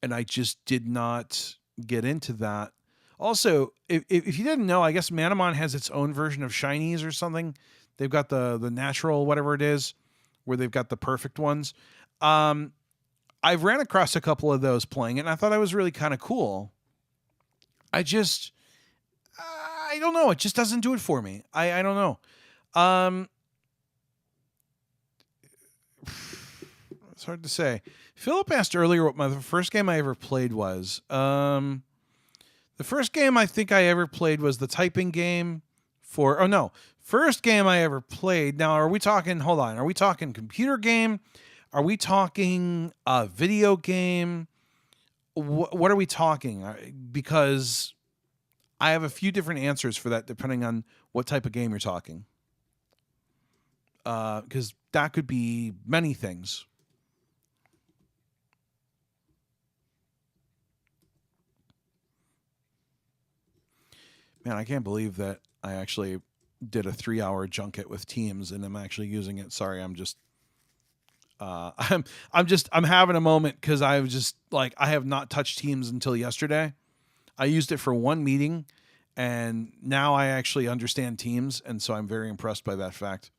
I just did not get into that. Also, if you didn't know, I guess Manamon has its own version of shinies or something. They've got the natural, whatever it is, where they've got the perfect ones. I've ran across a couple of those playing it, and I thought that was really kind of cool. I don't know. It just doesn't do it for me. I don't know. It's hard to say. Philip asked earlier what the first game I ever played was. The first game I think I ever played was the typing game first game I ever played. Now, are we talking, hold on, are we talking computer game? Are we talking a video game? What are we talking? Because I have a few different answers for that depending on what type of game you're talking. Because that could be many things. Man, I can't believe that I actually did a 3-hour junket with Teams and I'm actually using it. Sorry, I'm having a moment, because I was just like, I have not touched Teams until yesterday. I used it for one meeting, and now I actually understand Teams, and so I'm very impressed by that fact.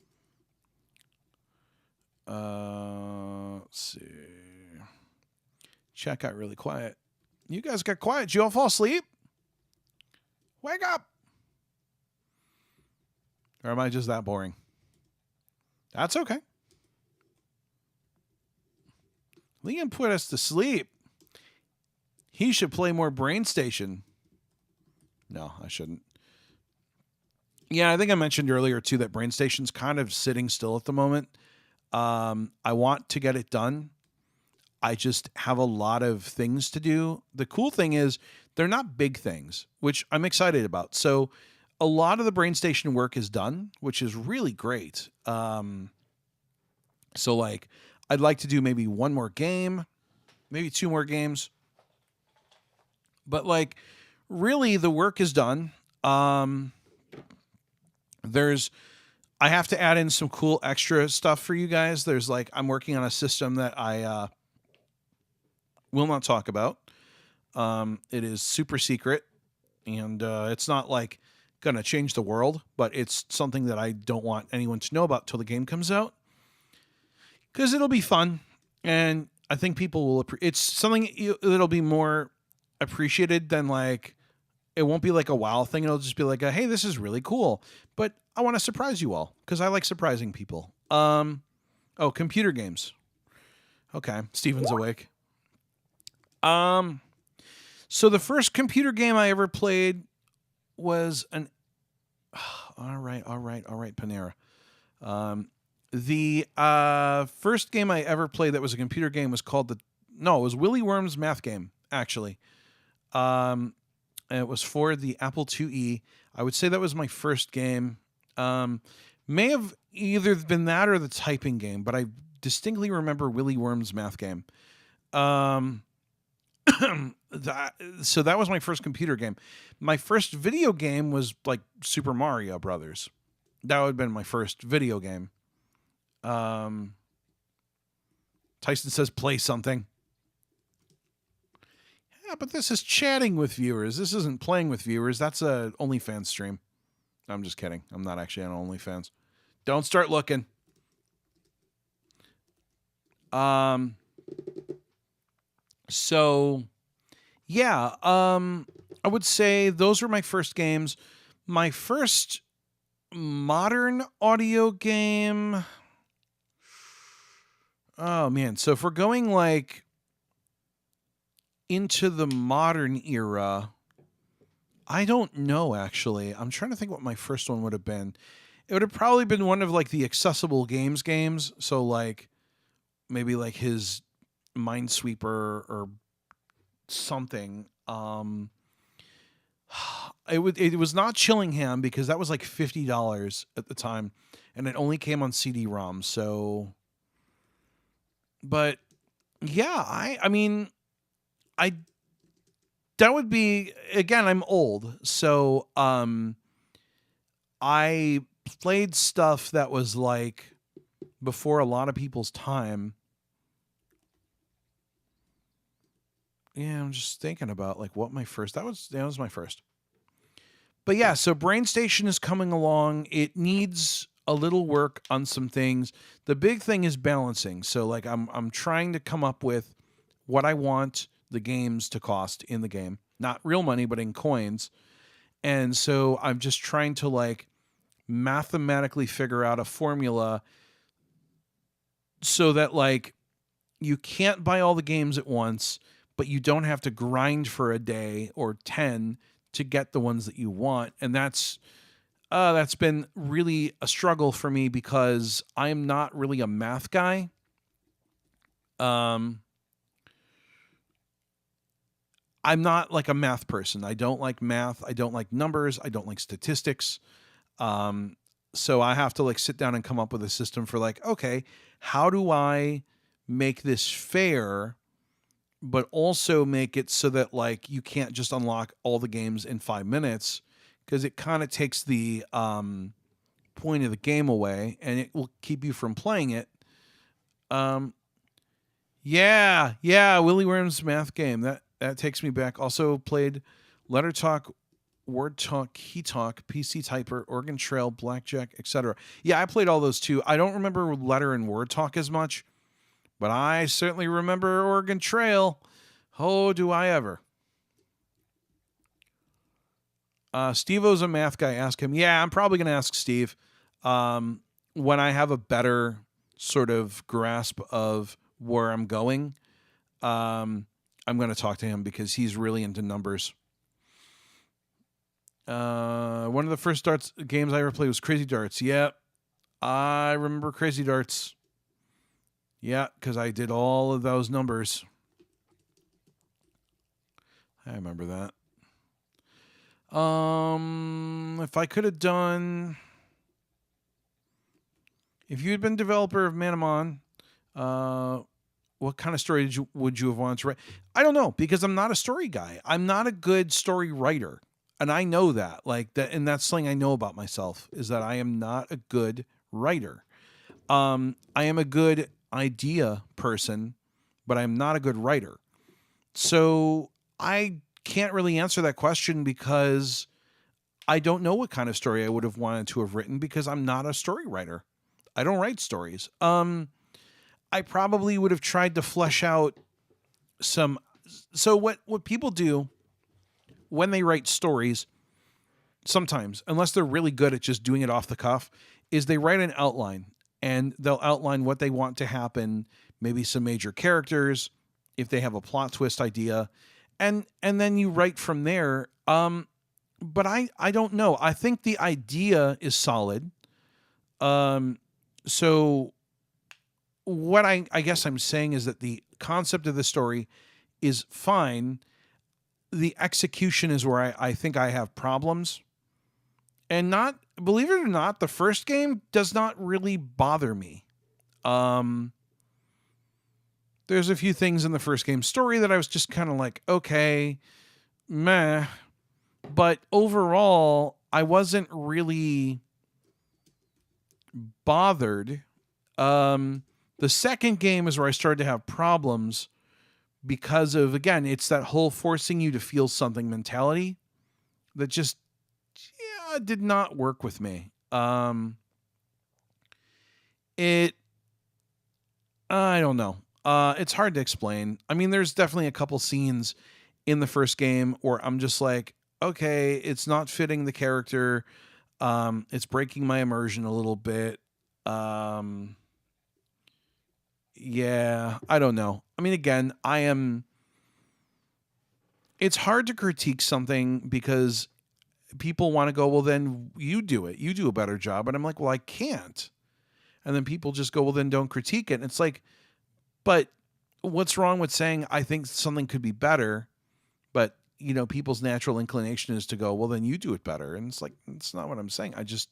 Let's see. Chat got really quiet. You guys got quiet. Did you all fall asleep? Wake up. Or am I just that boring? That's okay. Liam put us to sleep. He should play more Brain Station. No, I shouldn't. Yeah, I think I mentioned earlier too that Brain Station's kind of sitting still at the moment. I want to get it done. I just have a lot of things to do. The cool thing is they're not big things, which I'm excited about. So a lot of the Brain Station work is done, which is really great. So like I'd like to do maybe one more game, maybe two more games. But like really the work is done. I have to add in some cool extra stuff for you guys. There's like I'm working on a system that I will not talk about. It is super secret, and it's not like gonna change the world, but it's something that I don't want anyone to know about till the game comes out, because it'll be fun, and I think people will. It's something that'll be more appreciated than like. It won't be like a wow thing. It'll just be like, hey, this is really cool. But I want to surprise you all because I like surprising people. Computer games. Okay, Steven's awake. So the first computer game I ever played was an. All right, Panera. The first game I ever played that was a computer game was called it was Willy Worm's Math Game, actually. It was for the Apple IIe. I would say that was my first game. May have either been that or the typing game, but I distinctly remember Willy Worm's Math Game. So that was my first computer game. My first video game was like Super Mario Brothers. That would have been my first video game. Tyson says play something. Yeah, but this is chatting with viewers. This isn't playing with viewers. That's a OnlyFans stream. I'm just kidding. I'm not actually on OnlyFans. Don't start looking. So yeah, I would say those were my first games. My first modern audio game. Oh man. So if we're going like into the modern era, I don't know actually. I'm trying to think what my first one would have been. It would have probably been one of like the accessible games. So like maybe like his Minesweeper or something. It was not Chillingham because that was like $50 at the time and it only came on CD-ROM. So but yeah, I mean that would be, again, I'm old. So I played stuff that was like before a lot of people's time. Yeah, I'm just thinking about like what my first, that was my first. But yeah, so Brain Station is coming along. It needs a little work on some things. The big thing is balancing. So like I'm trying to come up with what I want the games to cost in the game. Not real money, but in coins. And so I'm just trying to like mathematically figure out a formula so that like you can't buy all the games at once, but you don't have to grind for a day or 10 to get the ones that you want. And that's been really a struggle for me because I'm not really a math guy. I'm not like a math person. I don't like math. I don't like numbers. I don't like statistics. So I have to like sit down and come up with a system for like, okay, how do I make this fair, but also make it so that like you can't just unlock all the games in 5 minutes, because it kind of takes the point of the game away and it will keep you from playing it. Yeah, Willy Worm's Math Game. That takes me back. Also played Letter Talk, Word Talk, Key Talk, PC Typer, Oregon Trail, Blackjack, etc. Yeah, I played all those too. I don't remember Letter and Word Talk as much, but I certainly remember Oregon Trail. Oh, do I ever. Steve-O's a math guy. Ask him. Yeah, I'm probably going to ask Steve. When I have a better sort of grasp of where I'm going, I'm going to talk to him because he's really into numbers. One of the first darts games I ever played was Crazy Darts. Yeah, I remember Crazy Darts. Yeah, because I did all of those numbers. I remember that. If I could have done, if you had been developer of Manamon, what kind of story would you have wanted to write? I don't know, because I'm not a story guy. I'm not a good story writer. And I know that, like that, and that's something I know about myself is that I am not a good writer. I am a good idea person, but I'm not a good writer. So I can't really answer that question because I don't know what kind of story I would have wanted to have written because I'm not a story writer. I don't write stories. I probably would have tried to flesh out some. So what people do when they write stories, sometimes, unless they're really good at just doing it off the cuff, is they write an outline and they'll outline what they want to happen, maybe some major characters, if they have a plot twist idea, and then you write from there. But I don't know. I think the idea is solid. So what I guess I'm saying is that the concept of the story is fine. The execution is where I think I have problems. And not, believe it or not, the first game does not really bother me. There's a few things in the first game story that I was just kind of like, okay, meh. But overall, I wasn't really bothered. The second game is where I started to have problems because of, again, it's that whole forcing you to feel something mentality that just, yeah, did not work with me. I don't know. It's hard to explain. I mean, there's definitely a couple scenes in the first game where I'm just like, okay, it's not fitting the character. It's breaking my immersion a little bit. Yeah, I don't know. I mean, again, it's hard to critique something because people want to go, well, then you do it. You do a better job. And I'm like, well, I can't. And then people just go, well, then don't critique it. And it's like, but what's wrong with saying, I think something could be better, but people's natural inclination is to go, well, then you do it better. And it's like, it's not what I'm saying. I just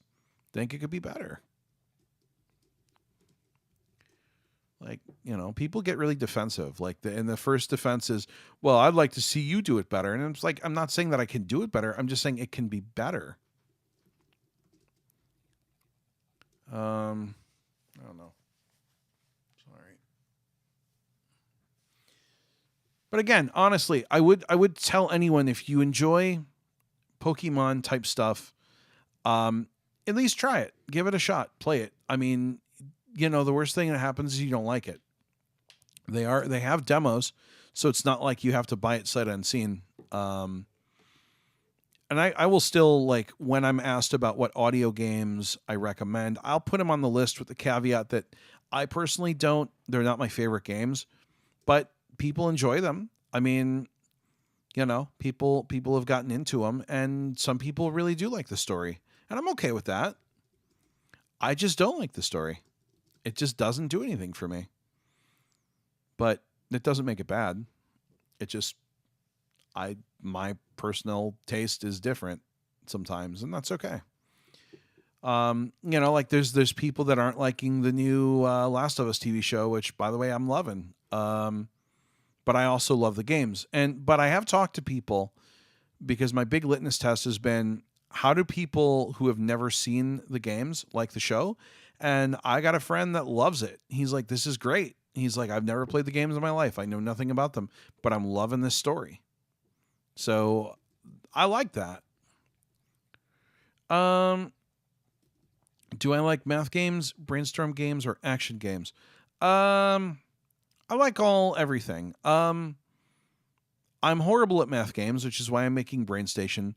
think it could be better. Like, people get really defensive. Like and the first defense is, well, I'd like to see you do it better. And it's like, I'm not saying that I can do it better. I'm just saying it can be better. I don't know. Sorry. But again, honestly, I would tell anyone, if you enjoy Pokemon type stuff, at least try it. Give it a shot. Play it. I mean, the worst thing that happens is you don't like it. They have demos, so it's not like you have to buy it sight unseen. And I will still, like, when I'm asked about what audio games I recommend, I'll put them on the list with the caveat that I personally don't. They're not my favorite games, but people enjoy them. I mean, people have gotten into them, and some people really do like the story, and I'm okay with that. I just don't like the story. It just doesn't do anything for me. But it doesn't make it bad. It just, my personal taste is different sometimes, and that's okay. Like there's people that aren't liking the new Last of Us TV show, which, by the way, I'm loving. But I also love the games. But I have talked to people, because my big litmus test has been, how do people who have never seen the games like the show? And I got a friend that loves it. He's like, this is great. He's like, I've never played the games in my life. I know nothing about them, but I'm loving this story. So I like that. Do I like math games, brainstorm games, or action games? I like everything. I'm horrible at math games, which is why I'm making BrainStation.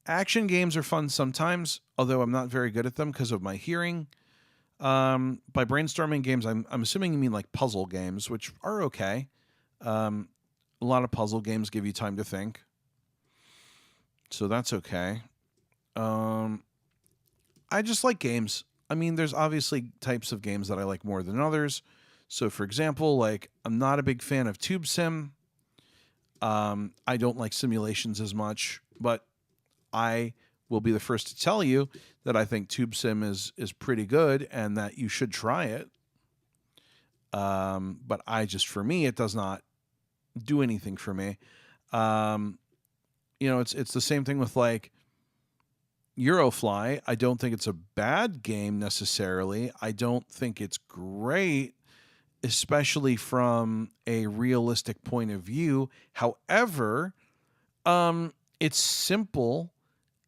Action games are fun sometimes, although I'm not very good at them because of my hearing. By brainstorming games, I'm assuming you mean like puzzle games, which are okay. A lot of puzzle games give you time to think, so that's okay. I just like games. I mean, there's obviously types of games that I like more than others. So, for example, like I'm not a big fan of Tube Sim. I don't like simulations as much, but I will be the first to tell you that I think Tube Sim is pretty good and that you should try it. But for me, it does not do anything for me. It's the same thing with like Eurofly. I don't think it's a bad game necessarily. I don't think it's great, especially from a realistic point of view. However, it's simple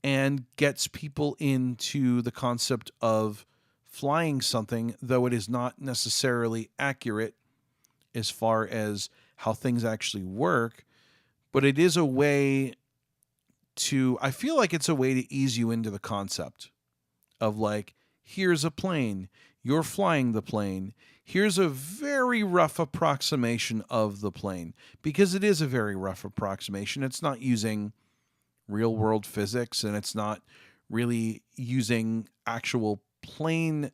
and gets people into the concept of flying something, though it is not necessarily accurate as far as how things actually work. But it is a way I feel like it's a way to ease you into the concept of like, here's a plane, you're flying the plane. Here's a very rough approximation of the plane, because it is a very rough approximation. It's not using real world physics, and it's not really using actual plane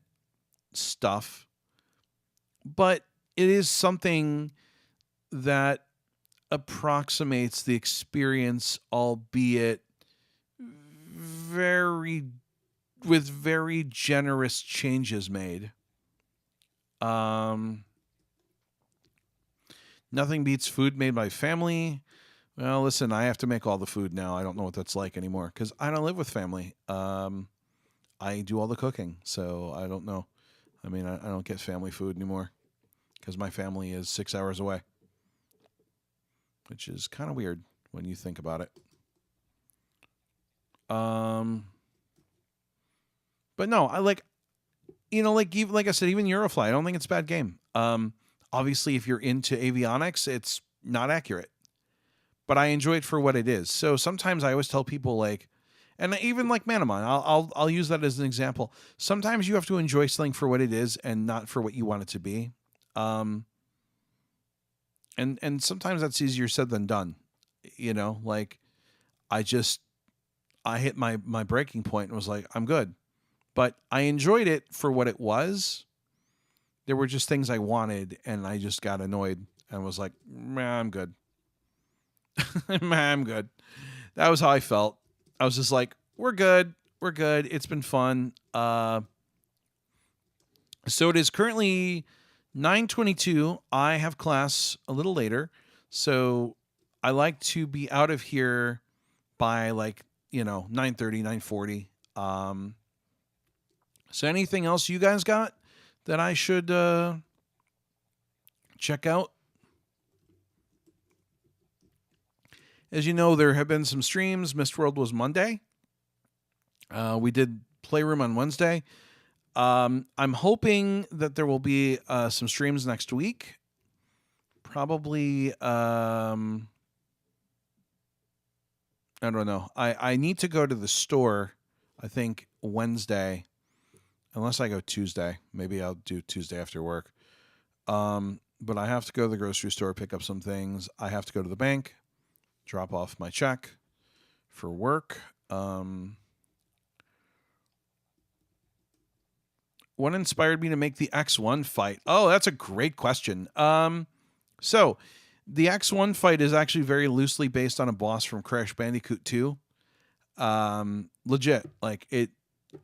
stuff, but it is something that approximates the experience, albeit with very generous changes made. Nothing beats food made by family. Well, listen, I have to make all the food now. I don't know what that's like anymore because I don't live with family. I do all the cooking, so I don't know. I mean, I don't get family food anymore because my family is 6 hours away, which is kind of weird when you think about it. But no, I like, like I said, even Eurofly, I don't think it's a bad game. Obviously, if you're into avionics, it's not accurate, but I enjoy it for what it is. So sometimes I always tell people like, and even like Manamon, I'll use that as an example. Sometimes you have to enjoy something for what it is and not for what you want it to be. And sometimes that's easier said than done. Like I hit my breaking point and was like, I'm good. But I enjoyed it for what it was. There were just things I wanted, and I just got annoyed and was like, I'm good. I'm good. That was how I felt. I was just like, we're good. We're good. It's been fun. So it is currently 9:22. I have class a little later. So I like to be out of here by 9:30, 9:40. So anything else you guys got that I should check out? As you know, there have been some streams. Mistworld was Monday. We did Playroom on Wednesday. I'm hoping that there will be some streams next week. Probably, I don't know. I need to go to the store, I think, Wednesday. Unless I go Tuesday. Maybe I'll do Tuesday after work. But I have to go to the grocery store, pick up some things. I have to go to the bank, drop off my check for work. What inspired me to make the X1 fight? Oh, that's a great question. So the X1 fight is actually very loosely based on a boss from Crash Bandicoot 2. Legit. Like it,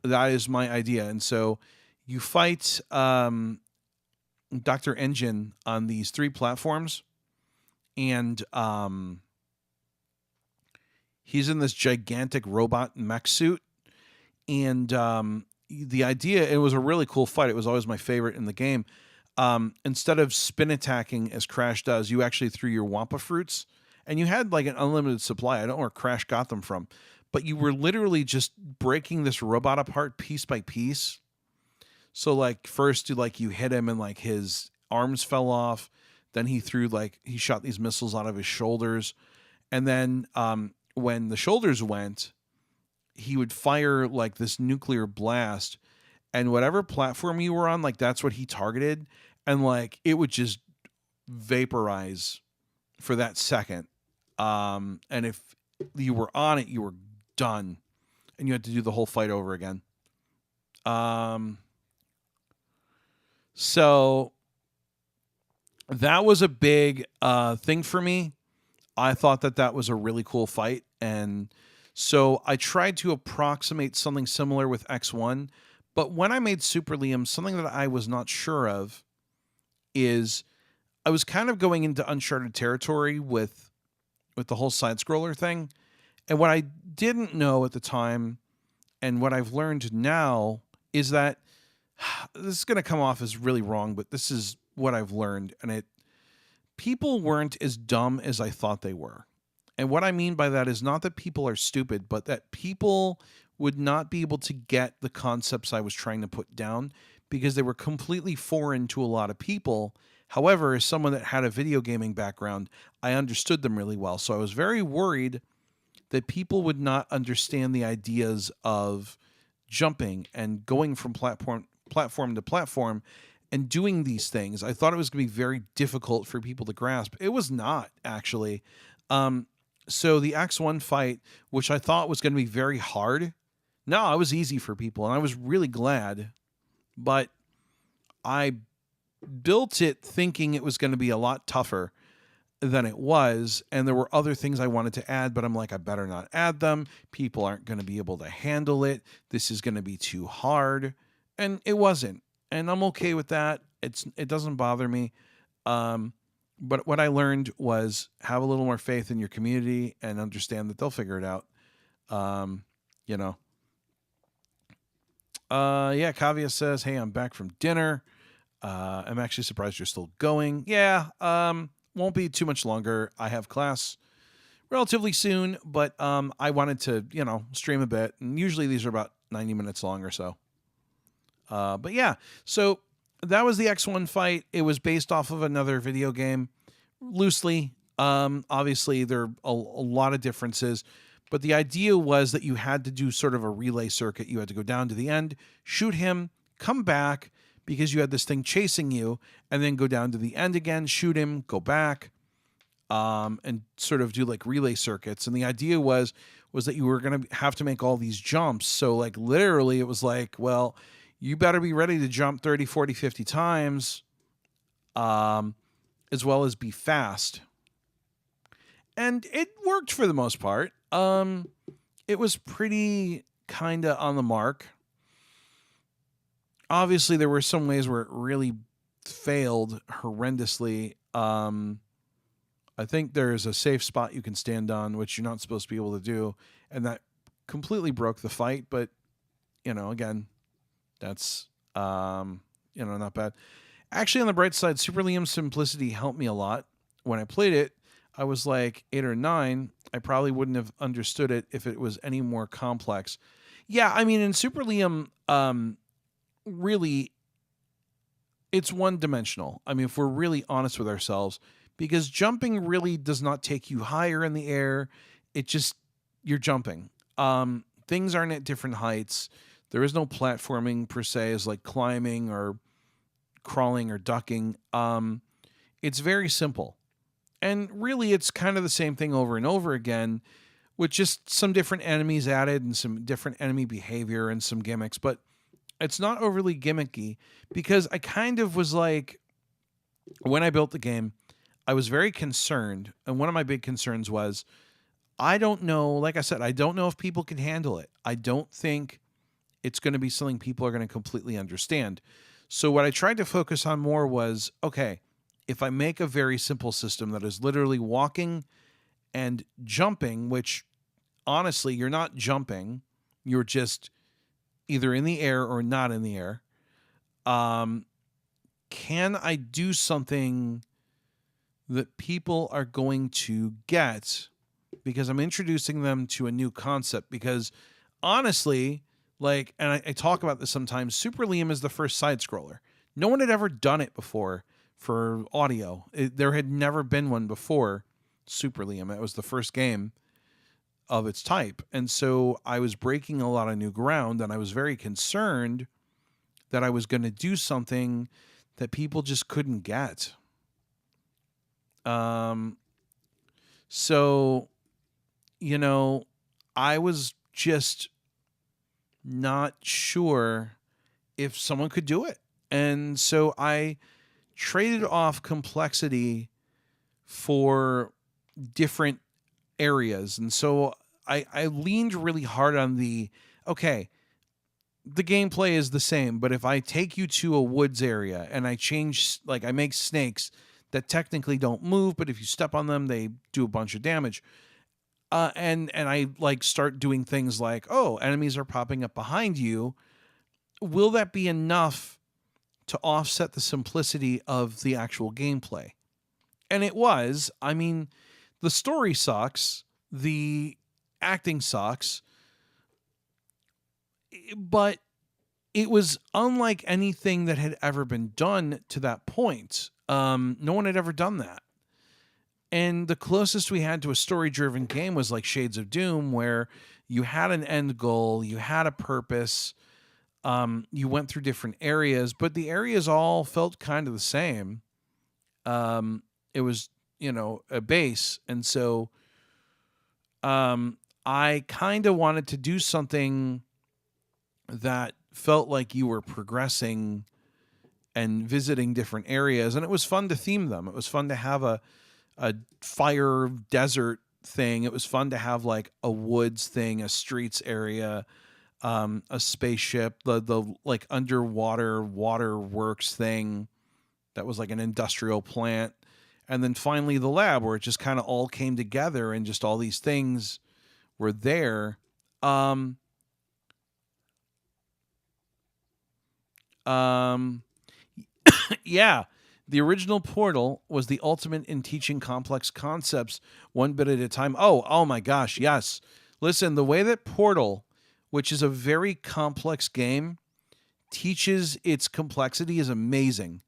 that is my idea. And so you fight Dr. Engine on these 3 platforms, and he's in this gigantic robot mech suit. And the idea, it was a really cool fight. It was always my favorite in the game. Instead of spin attacking as Crash does, you actually threw your Wampa fruits, and you had like an unlimited supply. I don't know where Crash got them from, but you were literally just breaking this robot apart piece by piece. So like first you hit him and like his arms fell off. Then he shot these missiles out of his shoulders. And then when the shoulders went, he would fire like this nuclear blast, and whatever platform you were on, like that's what he targeted, and like it would just vaporize for that second. And if you were on it, you were done, and you had to do the whole fight over again. So that was a big thing for me. I thought that was a really cool fight, and so I tried to approximate something similar with X1. But when I made Super Liam, something that I was not sure of is I was kind of going into uncharted territory with the whole side scroller thing. And what I didn't know at the time, and what I've learned now, is that this is going to come off as really wrong, but this is what I've learned, and people weren't as dumb as I thought they were. And what I mean by that is not that people are stupid, but that people would not be able to get the concepts I was trying to put down because they were completely foreign to a lot of people. However, as someone that had a video gaming background, I understood them really well. So I was very worried that people would not understand the ideas of jumping and going from platform to platform and doing these things. I thought it was going to be very difficult for people to grasp. It was not, actually. So the X1 fight, which I thought was going to be very hard, no, it was easy for people, and I was really glad. But I built it thinking it was going to be a lot tougher than it was, and there were other things I wanted to add, but I'm like, I better not add them. People aren't going to be able to handle it. This is going to be too hard, and it wasn't. And I'm okay with that. It doesn't bother me. But what I learned was have a little more faith in your community and understand that they'll figure it out. You know. Yeah, Kavya says, hey, I'm back from dinner. I'm actually surprised you're still going. Yeah, won't be too much longer. I have class relatively soon, but I wanted to, stream a bit. And usually these are about 90 minutes long or so. But yeah, so that was the X1 fight. It was based off of another video game, loosely. Obviously, there are a lot of differences. But the idea was that you had to do sort of a relay circuit. You had to go down to the end, shoot him, come back because you had this thing chasing you, and then go down to the end again, shoot him, go back, and sort of do like relay circuits. And the idea was that you were going to have to make all these jumps. So like literally it was like, well, you better be ready to jump 30, 40, 50 times, as well as be fast. And it worked for the most part. It was pretty kind of on the mark. Obviously, there were some ways where it really failed horrendously. I think there's a safe spot you can stand on, which you're not supposed to be able to do. And that completely broke the fight. But, again, that's, not bad. Actually, on the bright side, Super Liam's simplicity helped me a lot. When I played it, I was like 8 or 9. I probably wouldn't have understood it if it was any more complex. Yeah, I mean, in Super Liam, really, it's one-dimensional. I mean, if we're really honest with ourselves, because jumping really does not take you higher in the air. It just, you're jumping. Things aren't at different heights. There is no platforming per se as like climbing or crawling or ducking. It's very simple. And really, it's kind of the same thing over and over again with just some different enemies added and some different enemy behavior and some gimmicks. But it's not overly gimmicky because I kind of was like, when I built the game, I was very concerned. And one of my big concerns was, I don't know, like I said, I don't know if people can handle it. I don't think it's going to be something people are going to completely understand. So what I tried to focus on more was, okay, if I make a very simple system that is literally walking and jumping, which honestly, you're not jumping, you're just either in the air or not in the air. Can I do something that people are going to get because I'm introducing them to a new concept? Because honestly, like, and I talk about this sometimes, Super Liam is the first side scroller. No one had ever done it before for audio. There had never been one before Super Liam. It was the first game. of its type. And so I was breaking a lot of new ground, and I was very concerned that I was going to do something that people just couldn't get. So, I was just not sure if someone could do it. And so I traded off complexity for different areas. And so I leaned really hard on the gameplay is the same, but if I take you to a woods area and I change, I make snakes that technically don't move, but if you step on them, they do a bunch of damage. And I start doing things like, enemies are popping up behind you. Will that be enough to offset the simplicity of the actual gameplay? And it was. I mean, the story sucks, the acting sucks, but it was unlike anything that had ever been done to that point. No one had ever done that. And the closest we had to a story-driven game was like Shades of Doom, where you had an end goal, you had a purpose, you went through different areas, but the areas all felt kind of the same. It was, a base. And so I kind of wanted to do something that felt like you were progressing and visiting different areas. And it was fun to theme them. It was fun to have a fire desert thing. It was fun to have like a woods thing, a streets area, a spaceship, the like underwater waterworks thing that was like an industrial plant. And then finally the lab, where it just kind of all came together and just all these things were there. Yeah, the original Portal was the ultimate in teaching complex concepts one bit at a time. Oh my gosh, yes. Listen, the way that Portal, which is a very complex game, teaches its complexity is amazing.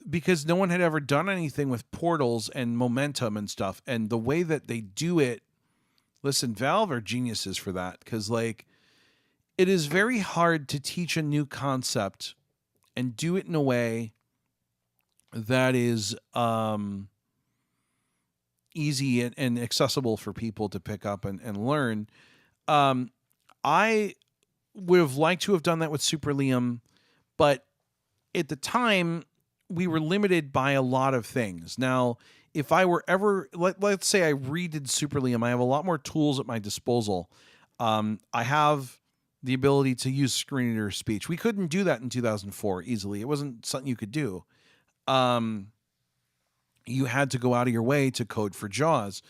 Because no one had ever done anything with portals and momentum and stuff. And the way that they do it, listen, Valve are geniuses for that. Because, it is very hard to teach a new concept and do it in a way that is easy and accessible for people to pick up and learn. I would have liked to have done that with Super Liam, but at the time, we were limited by a lot of things. Now, if I were ever, let's say I redid Super Liam, I have a lot more tools at my disposal. I have the ability to use screen reader speech. We couldn't do that in 2004 easily. It wasn't something you could do. You had to go out of your way to code for JAWS.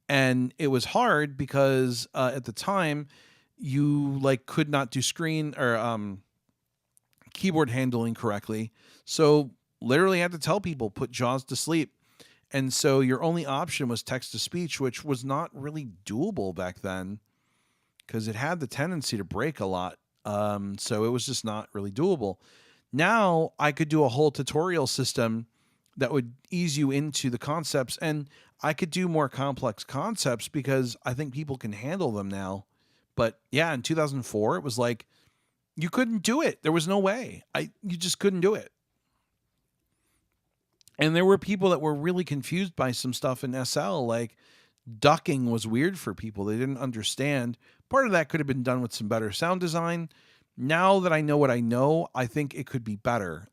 And it was hard because at the time, you could not do screen or keyboard handling correctly. So literally had to tell people, put JAWS to sleep. And so your only option was text to speech, which was not really doable back then because it had the tendency to break a lot. So it was just not really doable. Now I could do a whole tutorial system that would ease you into the concepts, and I could do more complex concepts because I think people can handle them now. But yeah, in 2004, it was like you couldn't do it. There was no way. You just couldn't do it. And there were people that were really confused by some stuff in SL, like ducking was weird for people. They didn't understand. Part of that could have been done with some better sound design. Now that I know what I know, I think it could be better.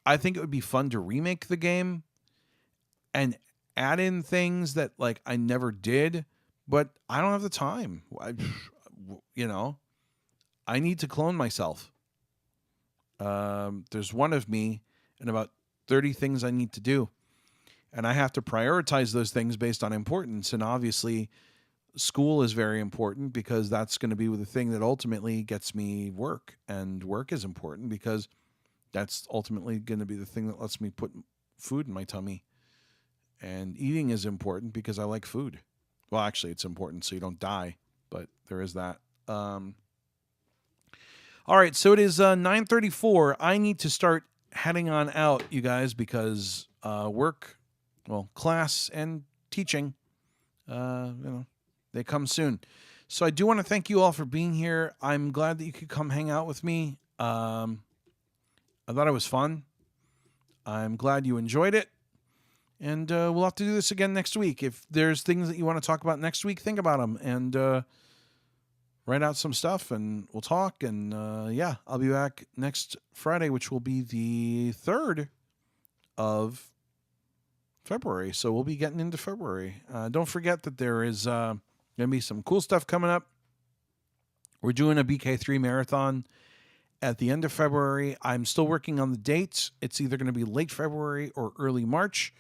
I think it would be fun to remake the game and add in things that I never did, but I don't have the time. I need to clone myself. There's one of me and about 30 things I need to do. And I have to prioritize those things based on importance. And obviously, school is very important because that's going to be the thing that ultimately gets me work. And work is important because that's ultimately going to be the thing that lets me put food in my tummy. And eating is important because I like food. Well, actually, it's important so you don't die. But there is that. All right, so it is 9:34. I need to start heading on out, you guys, because work, class and teaching they come soon. So I do want to thank you all for being here. I'm glad that you could come hang out with me. I thought it was fun. I'm glad you enjoyed it. And we'll have to do this again next week. If there's things that you want to talk about next week, think about them and write out some stuff and we'll talk. And I'll be back next Friday, which will be the 3rd of February. So we'll be getting into February. Don't forget that there is going to be some cool stuff coming up. We're doing a BK3 marathon at the end of February. I'm still working on the dates. It's either going to be late February or early March.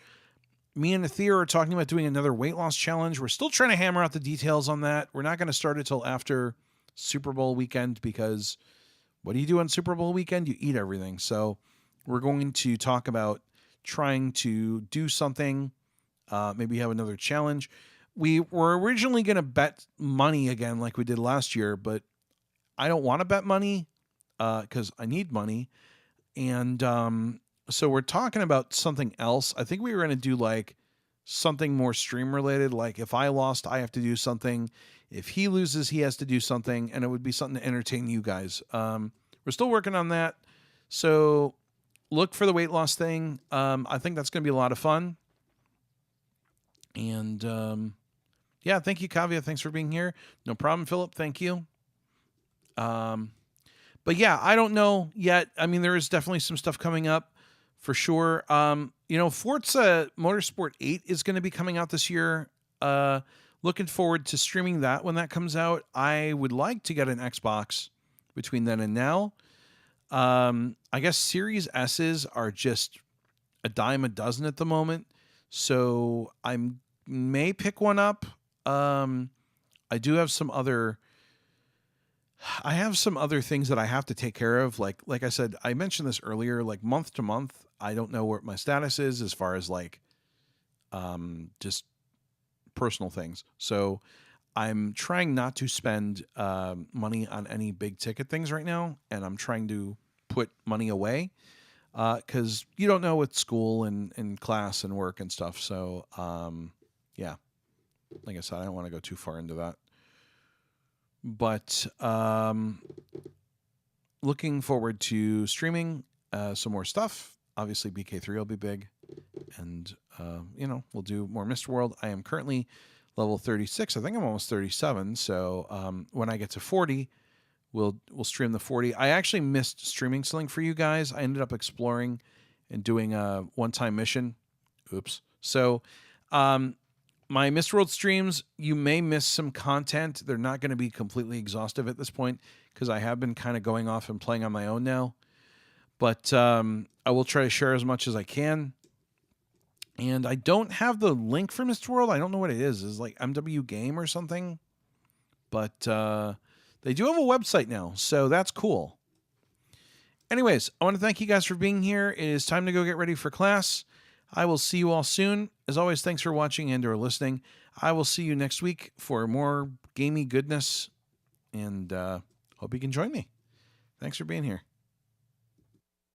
Me and Athea are talking about doing another weight loss challenge. We're still trying to hammer out the details on that. We're not going to start it till after Super Bowl weekend because what do you do on Super Bowl weekend? You eat everything. So we're going to talk about trying to do something, maybe have another challenge. We were originally going to bet money again like we did last year, but I don't want to bet money because I need money. And so we're talking about something else. I think we were going to do like something more stream related. Like if I lost, I have to do something. If he loses, he has to do something. And it would be something to entertain you guys. We're still working on that. So look for the weight loss thing. I think that's going to be a lot of fun. And thank you, Kavya. Thanks for being here. No problem, Philip. Thank you. But yeah, I don't know yet. I mean, there is definitely some stuff coming up for sure. Forza Motorsport 8 is going to be coming out this year. Looking forward to streaming that when that comes out. I would like to get an Xbox between then and now. I guess Series S's are just a dime a dozen at the moment. So I may pick one up. I do have some other... I have some other things that I have to take care of. Like I said, I mentioned this earlier, like month to month, I don't know what my status is as far as like, just personal things. So I'm trying not to spend, money on any big ticket things right now. And I'm trying to put money away, cause you don't know with school and class and work and stuff. So, like I said, I don't want to go too far into that. But looking forward to streaming some more stuff. Obviously, BK3 will be big. And, we'll do more Mr. World. I am currently level 36. I think I'm almost 37. So when I get to 40, we'll stream the 40. I actually missed streaming something for you guys. I ended up exploring and doing a one-time mission. Oops. So my Mr. World streams, you may miss some content. They're not going to be completely exhaustive at this point because I have been kind of going off and playing on my own now. But I will try to share as much as I can. And I don't have the link for Mr. World. I don't know what it is. It's like MW Game or something. But they do have a website now, so that's cool. Anyways, I want to thank you guys for being here. It is time to go get ready for class. I will see you all soon. As always, thanks for watching and or listening. I will see you next week for more gamey goodness, and hope you can join me. Thanks for being here.